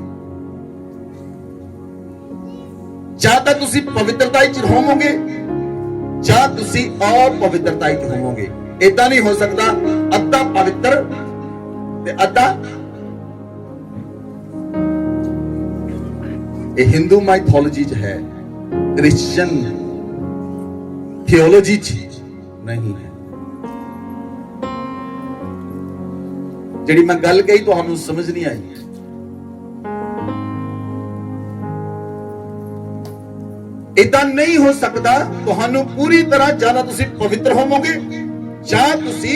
ਜਾਂ ਤਾਂ ਤੁਸੀਂ ਪਵਿੱਤਰਤਾ 'ਚ ਹੋਵੋਗੇ ਜਾਂ ਤੁਸੀਂ ਅਪਵਿੱਤਰਤਾ 'ਚ ਹੋਵੋਗੇ। ਏਦਾਂ ਨਹੀਂ ਹੋ ਸਕਦਾ ਅੱਧਾ ਪਵਿੱਤਰ ਤੇ ਅੱਧਾ। ਇਹ ਹਿੰਦੂ ਮਾਈਥੋਲੋਜੀ 'ਚ ਹੈ, ਕ੍ਰਿਸਚੀਅਨ ਥਿਓਲੋਜੀ 'ਚ ਨਹੀਂ ਹੈ। ਜਿਹੜੀ ਮੈਂ ਗੱਲ ਕਹੀ ਤੁਹਾਨੂੰ ਸਮਝ ਨਹੀਂ ਆਈ। ਇਦਾਂ ਨਹੀਂ ਹੋ ਸਕਦਾ। ਤੁਹਾਨੂੰ ਪੂਰੀ ਤਰ੍ਹਾਂ ਜਾਂ ਤੁਸੀਂ ਪਵਿੱਤਰ ਹੋਵੋਗੇ ਜਾਂ ਤੁਸੀਂ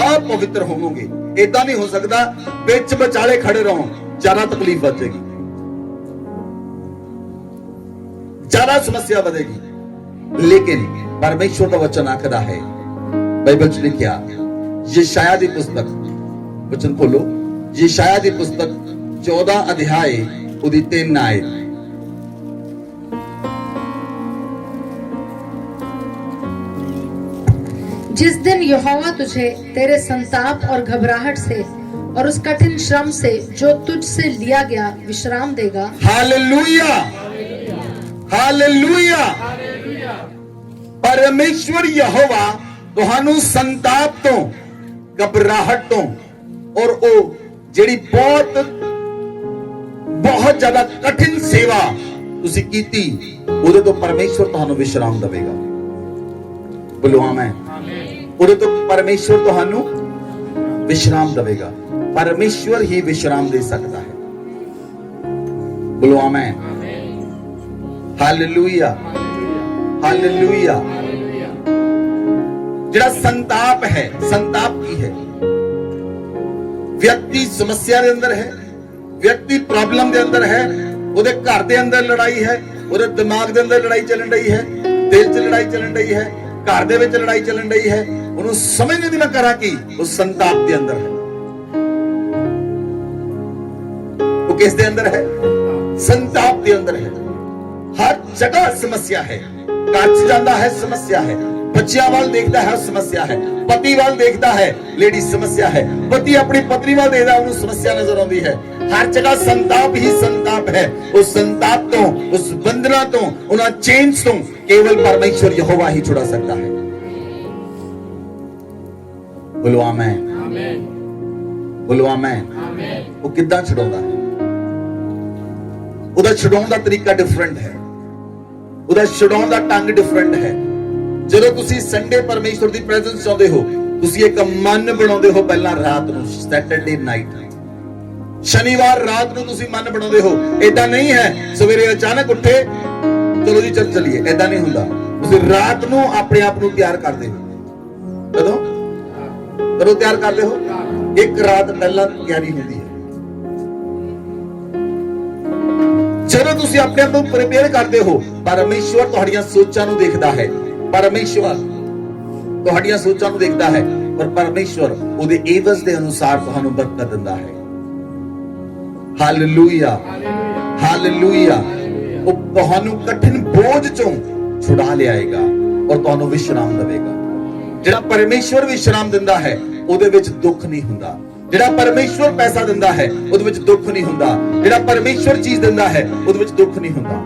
ਅਪਵਿੱਤਰ ਹੋਵੋਗੇ। ਇਦਾਂ ਨਹੀਂ ਹੋ ਸਕਦਾ ਵਿੱਚ ਵਿਚਾਲੇ ਖੜੇ ਰਹੋ, ਜ਼ਿਆਦਾ ਤਕਲੀਫ ਵਧੇਗੀ, ਜ਼ਿਆਦਾ ਸਮੱਸਿਆ ਵਧੇਗੀ। ਲੇਕਿਨ ਪਰਮੇਸ਼ਵਰ ਦਾ ਵਚਨ ਆਖਦਾ ਹੈ, ਬਾਈਬਲ 'ਚ ਲਿਖਿਆ, ਯਸ਼ਾਇਆ ਦੀ ਪੁਸਤਕ, वचन खोलो, यशायाह की पुस्तक 14 अध्याय ਉਹਦੀ 3 आयत। जिस दिन यहोवा तुझे तेरे संताप और घबराहट से और उस कठिन श्रम से जो तुझसे लिया गया विश्राम देगा। Hallelujah, hallelujah. परमेश्वर यहोवा ਤੁਹਾਨੂੰ ਸੰਤਾਪ ਤੋਂ, ਘਬਰਾਹਟ ਤੋਂ और वो ਜਿਹੜੀ बहुत ज्यादा कठिन सेवा ਤੁਸੀਂ ਕੀਤੀ, ਉਹਦੇ ਤੋਂ ਪਰਮੇਸ਼ਵਰ ਤੁਹਾਨੂੰ ਵਿਸ਼ਰਾਮ ਦੇਵੇਗਾ। ਬੋਲੋ ਆਮੇਨ। ਉਹਦੇ ਤੋਂ ਪਰਮੇਸ਼ਵਰ ਤੁਹਾਨੂੰ ਵਿਸ਼ਰਾਮ ਦੇਵੇਗਾ। ਪਰਮੇਸ਼ਵਰ ਹੀ ਵਿਸ਼ਰਾਮ ਦੇ ਸਕਦਾ ਹੈ। ਬੋਲੋ ਆਮੇਨ। Hallelujah, hallelujah. ਜਿਹੜਾ ਸੰਤਾਪ ਹੈ, ਸੰਤਾਪ ਕੀ ਹੈ? ਵਿਅਕਤੀ ਸਮੱਸਿਆ ਦੇ ਅੰਦਰ ਹੈ, ਵਿਅਕਤੀ ਪ੍ਰੋਬਲਮ ਦੇ ਅੰਦਰ ਹੈ, ਉਹਦੇ ਘਰ ਦੇ ਅੰਦਰ ਲੜਾਈ ਹੈ, ਉਹਦੇ ਦਿਮਾਗ ਦੇ ਅੰਦਰ ਲੜਾਈ ਚੱਲਣ ਰਹੀ ਹੈ, ਦਿਲ 'ਚ ਲੜਾਈ ਚੱਲਣ ਰਹੀ ਹੈ, ਘਰ ਦੇ ਵਿੱਚ ਲੜਾਈ ਚੱਲਣ ਰਹੀ ਹੈ, ਉਹਨੂੰ ਸਮਝ ਨਹੀਂ ਮੈਂ ਕਰਾਂ ਕੀ। ਉਹ ਸੰਤਾਪ ਦੇ ਅੰਦਰ ਹੈ। ਉਹ ਕਿਸ ਦੇ ਅੰਦਰ ਹੈ? ਸੰਤਾਪ ਦੇ ਅੰਦਰ ਹੈ। ਹਰ ਜਗ੍ਹਾ ਸਮੱਸਿਆ ਹੈ। ਘਰ 'ਚ ਜਾਂਦਾ ਹੈ, ਸਮੱਸਿਆ ਹੈ। ਬੱਚਿਆਂ ਵੱਲ ਦੇਖਦਾ ਹੈ, ਸਮੱਸਿਆ ਹੈ। ਪਤੀ ਵੱਲ ਦੇਖਦਾ ਹੈ, ਲੇਡੀ, ਸਮੱਸਿਆ ਹੈ। ਪਤੀ ਆਪਣੀ ਪਤਨੀ ਵੱਲ ਦੇਖਦਾ, ਉਹਨੂੰ ਸਮੱਸਿਆ ਨਜ਼ਰ ਆਉਂਦੀ ਹੈ। ਹਰ ਜਗ੍ਹਾ ਸੰਤਾਪ ਹੀ ਸੰਤਾਪ ਹੈ। ਉਸ ਸੰਤਾਪ ਤੋਂ, ਉਸ ਬੰਧਨਾਂ ਤੋਂ, ਉਹਨਾਂ ਚੇਨਸ ਤੋਂ ਕੇਵਲ ਪਰਮੇਸ਼ਵਰ ਯਹੋਵਾ ਹੀ ਛੁਡਾ ਸਕਦਾ ਹੈ। ਬੋਲੋ ਆਮੇਨ, ਬੋਲੋ ਆਮੇਨ। ਉਹ ਕਿੱਦਾਂ ਛੁਡਾਉਂਦਾ ਹੈ? ਉਹਦਾ ਛੁਡਾਉਣ ਦਾ ਤਰੀਕਾ ਡਿਫਰੈਂਟ ਹੈ। ਉਹਦਾ ਛੁਡਾਉਣ ਦਾ ਢੰਗ ਡਿਫਰੈਂਟ ਹੈ। ਜਦੋਂ ਤੁਸੀਂ ਸੰਡੇ ਪਰਮੇਸ਼ਵਰ ਦੀ ਪ੍ਰੈਜ਼ੈਂਸ ਚਾਹੁੰਦੇ ਹੋ, ਤੁਸੀਂ ਇੱਕ ਮਨ ਬਣਾਉਂਦੇ ਹੋ ਪਹਿਲਾਂ ਰਾਤ ਨੂੰ, ਸੈਟਰਡੇ ਨਾਈਟ। ਸ਼ਨੀਵਾਰ ਰਾਤ ਨੂੰ ਤੁਸੀਂ ਮਨ ਬਣਾਉਂਦੇ ਹੋ। ਏਦਾਂ ਨਹੀਂ ਹੈ ਸਵੇਰੇ ਅਚਾਨਕ ਉੱਠੇ ਚਲੋ ਜੀ ਚੱਲ ਚਲੀਏ, ਏਦਾਂ ਨਹੀਂ ਹੁੰਦਾ। ਤੁਸੀਂ ਰਾਤ ਨੂੰ ਆਪਣੇ ਆਪ ਨੂੰ ਤਿਆਰ ਕਰਦੇ ਹੋ। ਕਦੋਂ ਕਦੋਂ ਤਿਆਰ ਕਰਦੇ ਹੋ? ਇੱਕ ਰਾਤ ਪਹਿਲਾਂ ਤਿਆਰੀ ਹੁੰਦੀ ਹੈ। ਜਦੋਂ ਤੁਸੀਂ ਆਪਣੇ ਆਪ ਨੂੰ ਪ੍ਰਿਪੇਅਰ ਕਰਦੇ ਹੋ, ਪਰਮੇਸ਼ਵਰ ਤੁਹਾਡੀਆਂ ਸੋਚਾਂ ਨੂੰ ਦੇਖਦਾ ਹੈ। ਪਰਮੇਸ਼ਵਰ ਤੁਹਾਡੀਆਂ ਸੋਚਾਂ ਨੂੰ ਦੇਖਦਾ ਹੈ, ਪਰ ਪਰਮੇਸ਼ਵਰ ਉਹਦੇ ਏਵਜ਼ ਦੇ ਅਨੁਸਾਰ ਤੁਹਾਨੂੰ ਬਰਕਤ ਦਿੰਦਾ ਹੈ। Hallelujah, hallelujah. ਉਹ ਤੁਹਾਨੂੰ ਕਠਿਨ ਬੋਝ ਚੋਂ ਛੁਡਾ ਲਿਆਏਗਾ ਔਰ ਤੁਹਾਨੂੰ ਵਿਸ਼ਰਾਮ ਦੇਵੇਗਾ। ਜਿਹੜਾ ਪਰਮੇਸ਼ਵਰ ਵਿਸ਼ਰਾਮ ਦਿੰਦਾ ਹੈ, ਉਹਦੇ ਵਿੱਚ ਦੁੱਖ ਨਹੀਂ ਹੁੰਦਾ। ਜਿਹੜਾ ਪਰਮੇਸ਼ਵਰ ਪੈਸਾ ਦਿੰਦਾ ਹੈ, ਉਹਦੇ ਵਿੱਚ ਦੁੱਖ ਨਹੀਂ ਹੁੰਦਾ। ਜਿਹੜਾ ਪਰਮੇਸ਼ਵਰ ਚੀਜ਼ ਦਿੰਦਾ ਹੈ, ਉਹਦੇ ਵਿੱਚ ਦੁੱਖ ਨਹੀਂ ਹੁੰਦਾ।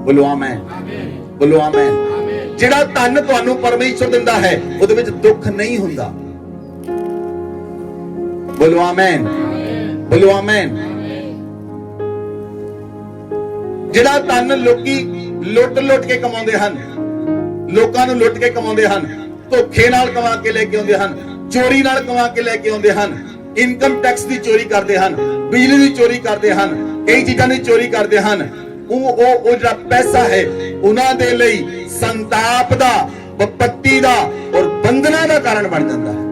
ਬੋਲੋ ਆਮੇਨ, ਬੋਲੋ ਆਮੇਨ। ਜਿਹੜਾ ਧਨ ਤੁਹਾਨੂੰ ਪਰਮੇਸ਼ਵਰ ਦਿੰਦਾ ਹੈ, ਉਹਦੇ ਵਿੱਚ ਦੁੱਖ ਨਹੀਂ ਹੁੰਦਾ। ਬੋਲੋ ਆਮੇਨ, ਬੋਲੋ ਆਮੇਨ। ਜਿਹੜਾ ਧਨ ਲੋਕੀ ਲੁੱਟ ਕੇ ਕਮਾਉਂਦੇ ਹਨ, ਲੋਕਾਂ ਨੂੰ ਲੁੱਟ ਕੇ ਕਮਾਉਂਦੇ ਹਨ, ਧੋਖੇ ਨਾਲ ਕਮਾ ਕੇ ਲੈ ਕੇ ਆਉਂਦੇ ਹਨ, ਚੋਰੀ ਨਾਲ ਕਮਾ ਕੇ ਲੈ ਕੇ ਆਉਂਦੇ ਹਨ, ਇਨਕਮ ਟੈਕਸ ਦੀ ਚੋਰੀ ਕਰਦੇ ਹਨ, ਬਿਜਲੀ ਦੀ ਚੋਰੀ ਕਰਦੇ ਹਨ, ਕਈ ਚੀਜ਼ਾਂ ਦੀ ਚੋਰੀ ਕਰਦੇ ਹਨ। ਉਹ ਜਿਹੜਾ ਪੈਸਾ ਹੈ, ਉਹਨਾਂ ਦੇ ਲਈ ਸੰਤਾਪ ਦਾ, ਵਿਪत्ति ਦਾ ਔਰ ਬੰਧਨਾਂ ਦਾ ਕਾਰਨ ਬਣ ਜਾਂਦਾ ਹੈ।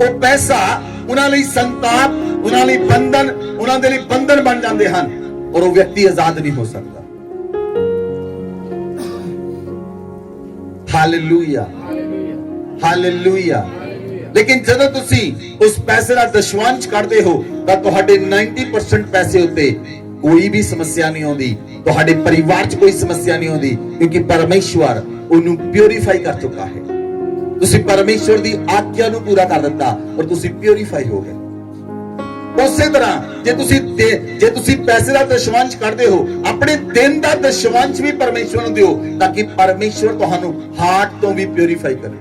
ਉਹ ਪੈਸਾ ਉਹਨਾਂ ਲਈ ਸੰਤਾਪ, ਉਹਨਾਂ ਲਈ ਬੰਧਨ, ਉਹਨਾਂ ਦੇ ਲਈ ਬੰਧਨ ਬਣ ਜਾਂਦੇ ਹਨ ਔਰ ਉਹ ਵਿਅਕਤੀ ਆਜ਼ਾਦ ਨਹੀਂ ਹੋ ਸਕਦਾ। Hallelujah, hallelujah. ਲੇਕਿਨ ਜਦੋਂ ਤੁਸੀਂ ਉਸ ਪੈਸੇ ਦਾ ਦਸ਼ਵੰਸ਼ ਕਰਦੇ ਹੋ ਤਾਂ ਤੁਹਾਡੇ 90% ਪੈਸੇ ਉੱਤੇ ਕੋਈ ਵੀ ਸਮੱਸਿਆ ਨਹੀਂ ਆਉਂਦੀ, ਤੁਹਾਡੇ ਪਰਿਵਾਰ 'ਚ ਕੋਈ ਸਮੱਸਿਆ ਨਹੀਂ ਆਉਂਦੀ, ਕਿਉਂਕਿ ਪਰਮੇਸ਼ਵਰ ਉਹਨੂੰ ਪਿਉਰੀਫਾਈ ਕਰ ਚੁੱਕਾ ਹੈ। ਤੁਸੀਂ ਪਰਮੇਸ਼ਵਰ ਦੀ ਆਗਿਆ ਨੂੰ ਪੂਰਾ ਕਰ ਦਿੱਤਾ ਔਰ ਤੁਸੀਂ ਪਿਉਰੀਫਾਈ ਹੋ ਗਏ। ਉਸੇ ਤਰ੍ਹਾਂ ਜੇ ਤੁਸੀਂ ਪੈਸੇ ਦਾ ਦਸ਼ਵੰਸ਼ ਕਰਦੇ ਹੋ, ਆਪਣੇ ਦਿਨ ਦਾ ਦਸ਼ਵੰਸ਼ ਵੀ ਪਰਮੇਸ਼ਵਰ ਨੂੰ ਦਿਓ ਤਾਂ ਕਿ ਪਰਮੇਸ਼ਵਰ ਤੁਹਾਨੂੰ ਹਾਰਟ ਤੋਂ ਵੀ ਪਿਉਰੀਫਾਈ ਕਰੇ।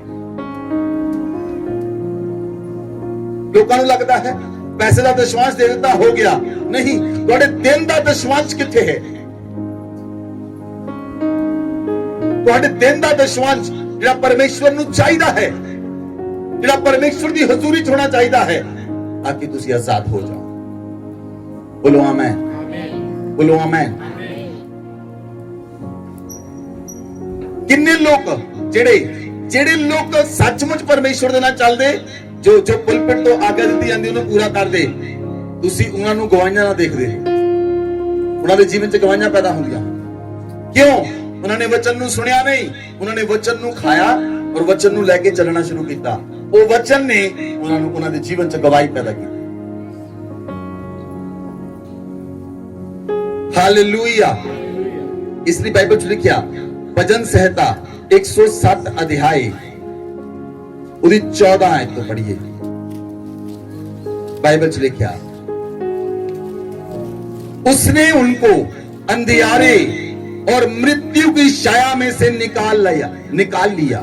ਲੋਕਾਂ ਨੂੰ ਲੱਗਦਾ ਹੈ ਪੈਸੇ ਦਾ ਦਸ਼ਵੰਸ਼ ਦੇ ਦਿੱਤਾ ਹੋ ਗਿਆ, ਨਹੀਂ, ਤੁਹਾਡੇ ਦਿਨ ਦਾ ਦਸ਼ਵੰਸ਼ ਕਿੱਥੇ ਹੈ? ਤੁਹਾਡੇ ਦਿਨ ਦਾ ਦਸ਼ਵੰਸ਼ ਜਿਹੜਾ ਪਰਮੇਸ਼ਵਰ ਨੂੰ ਚਾਹੀਦਾ ਹੈ, ਜਿਹੜਾ ਪਰਮੇਸ਼ਵਰ ਦੀ ਹਜ਼ੂਰੀ 'ਚ ਹੋਣਾ ਚਾਹੀਦਾ ਹੈ ਤਾਂ ਕਿ ਤੁਸੀਂ ਆਜ਼ਾਦ ਹੋ ਜਾਓ। ਬੋਲੋ ਆਮੇਨ, ਬੋਲੋ ਆਮੇਨ। ਕਿੰਨੇ ਲੋਕ ਜਿਹੜੇ ਲੋਕ ਸੱਚਮੁੱਚ ਪਰਮੇਸ਼ਵਰ ਦੇ ਨਾਲ ਚੱਲਦੇ, ਜੋ ਪੁਲਪਿਟ ਤੋਂ ਆਗਿਆ ਦਿੱਤੀ ਜਾਂਦੀ ਉਹਨੂੰ ਪੂਰਾ ਕਰਦੇ, ਤੁਸੀਂ ਉਹਨਾਂ ਨੂੰ ਗਵਾਈਆਂ ਨਾ ਦੇਖਦੇ, ਉਹਨਾਂ ਦੇ ਜੀਵਨ 'ਚ ਗਵਾਈਆਂ ਪੈਦਾ ਹੁੰਦੀਆਂ। ਕਿਉਂ? ਉਹਨਾਂ ਨੇ ਵਚਨ ਨੂੰ ਸੁਣਿਆ ਨਹੀਂ, ਉਹਨਾਂ ਨੇ ਵਚਨ ਨੂੰ ਖਾਇਆ ਔਰ ਵਚਨ ਨੂੰ ਲੈ ਕੇ ਚੱਲਣਾ ਸ਼ੁਰੂ ਕੀਤਾ। ਉਹ ਵਚਨ ਨੇ ਉਹਨਾਂ ਦੇ ਜੀਵਨ 'ਚ ਗਵਾਹੀ ਪੈਦਾ ਕੀਤੀ। ਹਾਲੇਲੂਇਆ। ਇਸ ਲਈ ਬਾਈਬਲ 'ਚ ਲਿਖਿਆ, ਭਜਨ ਸੰਹਿਤਾ 107 ਅਧਿਆਏ ਉਹਦੀ 14 ਆਇਤ ਤੋਂ ਪੜ੍ਹੀਏ। बाइबल से लिखा, उसने उनको अंधियारे और मृत्यु की छाया में से निकाल लिया।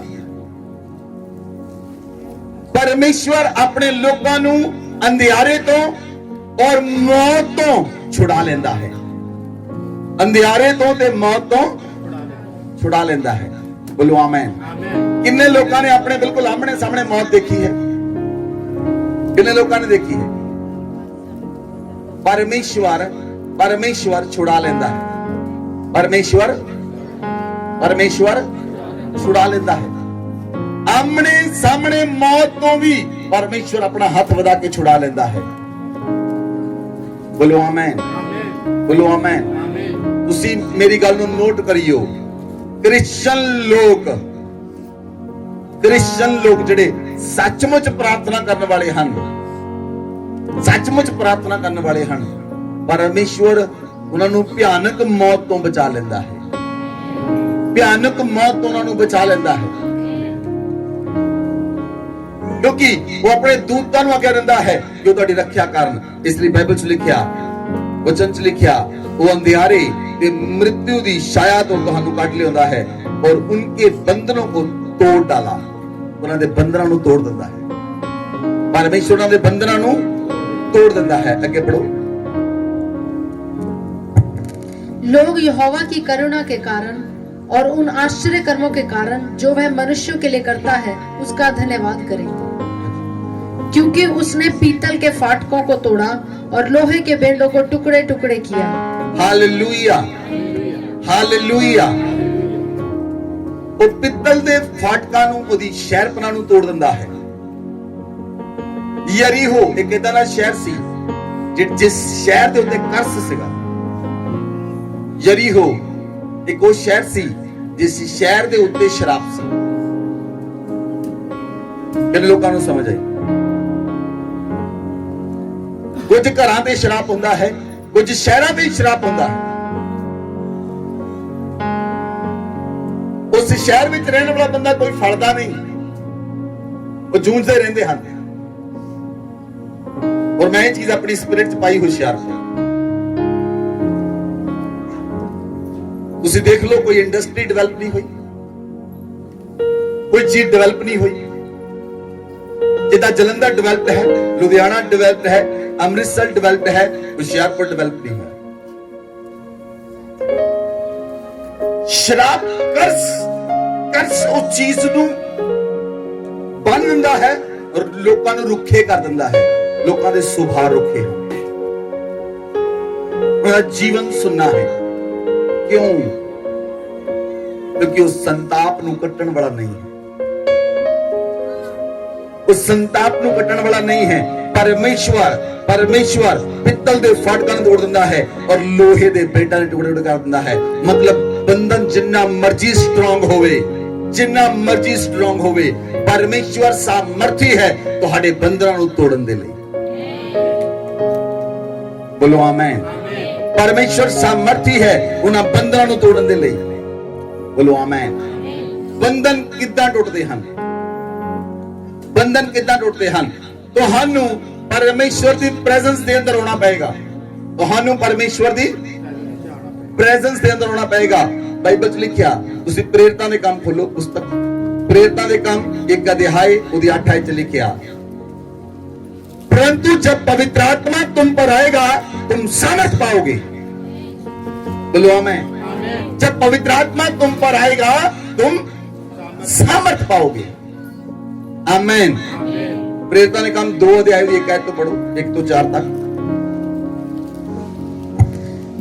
परमेश्वर अपने लोगों नू अंधियारे तो और मौत तो छुड़ा लेंदा है। अंधियारे तो ते मौत तो छुड़ा लेंदा है। बोलो आमीन। किन्ने लोगों ने अपने बिल्कुल आमने सामने मौत देखी है? किन्ने लोगों ने देखी है? परमेश्वर छुड़ा लेंदा है। परमेश्वर छुड़ा लेंदा है। आमने सामने मौत तो भी परमेश्वर अपना हाथ वधा के छुड़ा लेंदा है। बोलो आमीन, बोलो आमीन। तुसी मेरी गल नूं नोट करियो, क्रिश्चियन लोग जिहड़े सचमुच प्रार्थना करने वाले हैं, सचमुच प्रार्थना करने वाले हैं, परमेश्वर उन्हां नूं भयानक मौत तो बचा लेंदा है। भयानक मौत तो उन्हां नूं बचा लेंदा है, क्योंकि वो अपने दूतां नूं आग्या दिंदा है कि तुहाडी रक्षा करन। इसलिए बाइबल च लिखिया, वचन च लिखिया, वो अंधियारे ते मृत्यु दी छाया तो तुहानूं कढ लिआंदा है और उनके बंधनों को तोड़ डाला। उन्हां दे बंधनां नूं तोड़ दिंदा है। परमेश्वर उन्हां दे बंधनां नूं तोड़ दिंदा है। अगे पढ़ो। लोग यहोवा की करुणा के कारण और उन आश्चर्य कर्मों के कारण जो वह मनुष्यों के लिए करता है उसका धन्यवाद करें, क्योंकि उसने पीतल के फाटकों को तोड़ा और लोहे के बेंडों को टुकड़े टुकड़े किया। Hallelujah, hallelujah. ਉਹ ਪਿੱਤਲ ਦੇ ਫਾਟਕਾਂ ਨੂੰ, ਉਹਦੀ ਸ਼ਹਿਰਪਨਾਹ ਨੂੰ ਤੋੜ ਦਿੰਦਾ ਹੈ। ਯਰੀਹੋ ਇੱਕ ਇਦਾਂ ਦਾ ਸ਼ਹਿਰ ਸੀ ਜਿਸ ਸ਼ਹਿਰ ਦੇ ਉੱਤੇ ਕਰਸ ਸੀਗਾ। ਯਰੀਹੋ ਇੱਕ ਉਹ ਸ਼ਹਿਰ ਸੀ ਜਿਸ ਸ਼ਹਿਰ ਦੇ ਉੱਤੇ ਸ਼ਰਾਬ ਸੀ। ਕਿੰਨੇ ਲੋਕਾਂ ਨੂੰ ਸਮਝ ਆਈ? ਕੁਝ ਘਰਾਂ ਤੇ ਸ਼ਰਾਬ ਹੁੰਦਾ ਹੈ, ਕੁਝ ਸ਼ਹਿਰਾਂ ਤੇ ਸ਼ਰਾਬ ਹੁੰਦਾ ਹੈ। उस शहर में रहने वाला बंदा कोई फलदा नहीं, वो जूझते रहते हैं। और मैं ये चीज अपनी स्पिरिट च पाई हुशियारपुर। तुसी देख लो, कोई इंडस्ट्री डेवलप नहीं हुई, कोई चीज डेवलप नहीं हुई। जिदा जलंधर डेवलप्ड है, लुधियाना डेवलप्ड है, अमृतसर डेवलप्ड है, हुशियारपुर डेवलप नहीं हुआ। शराब कर्स उस चीज नूं बन दिंदा है और लोकां नूं रुखे कर दिंदा है। लोकां दे सुभाव रुखे हैं, उनका जीवन सुनना है। क्यों? क्योंकि उस संताप नूं कट्टण वाला नहीं है। उस संताप ਨੂੰ ਕੱਟਣ ਵਾਲਾ ਨਹੀਂ ਹੈ। परमेश्वर पित्तल दे फाटकां ਨੂੰ ਤੋੜ ਦਿੰਦਾ ਹੈ ਔਰ ਲੋਹੇ ਦੇ ਬੇਟਾਂ ਦੇ ਟੁਕੜੇ ਟੁਕੜੇ ਕਰ ਦਿੰਦਾ ਹੈ। मतलब ਬੰਧਨ ਜਿੰਨਾ ਮਰਜ਼ੀ ਸਟਰੋਂਗ ਹੋਵੇ, ਜਿੰਨਾ ਮਰਜ਼ੀ ਸਟਰੋਂਗ ਹੋਵੇ, ਪਰਮੇਸ਼ਵਰ ਸਾਮਰਥੀ ਹੈ ਤੁਹਾਡੇ ਬੰਧਨਾਂ ਨੂੰ ਤੋੜਨ ਦੇ ਲਈ। ਬੋਲੋ ਆਮੇਨ। ਪਰਮੇਸ਼ਵਰ ਸਾਮਰਥੀ ਹੈ ਉਹਨਾਂ ਬੰਧਨਾਂ ਨੂੰ ਤੋੜਨ ਦੇ ਲਈ। ਬੋਲੋ ਆਮੇਨ। ਬੰਧਨ ਕਿੱਦਾਂ ਟੁੱਟਦੇ ਹਨ? ਬੰਧਨ ਕਿੱਦਾਂ ਟੁੱਟਦੇ ਹਨ? ਤੁਹਾਨੂੰ ਪਰਮੇਸ਼ਵਰ ਦੀ ਪ੍ਰੈਜ਼ੈਂਸ ਦੇ ਅੰਦਰ ਹੋਣਾ ਪਏਗਾ। ਤੁਹਾਨੂੰ ਪਰਮੇਸ਼ਵਰ ਦੀ ਪ੍ਰੈਜ਼ੈਂਸ ਦੇ ਅੰਦਰ ਹੋਣਾ ਪਏਗਾ। ਬਾਈਬਲ 'ਚ ਲਿਖਿਆ, ਤੁਸੀਂ ਪ੍ਰੇਰਿਤਾਂ ਦੇ ਕੰਮ ਖੋਲੋ, ਪੁਸਤਕ प्रेरितां दे काम 1 अध्याय उसकी 8 आयत लिखा, परंतु जब पवित्र आत्मा तुम पर आएगा तुम सामर्थ पाओगे। बोलो आमीन। जब पवित्र आत्मा तुम पर आएगा तुम सामर्थ पाओगे। आमीन। प्रेरितां ने काम 2 अध्याय 1 आयत तो पढ़ो, 1 तो 4 तक।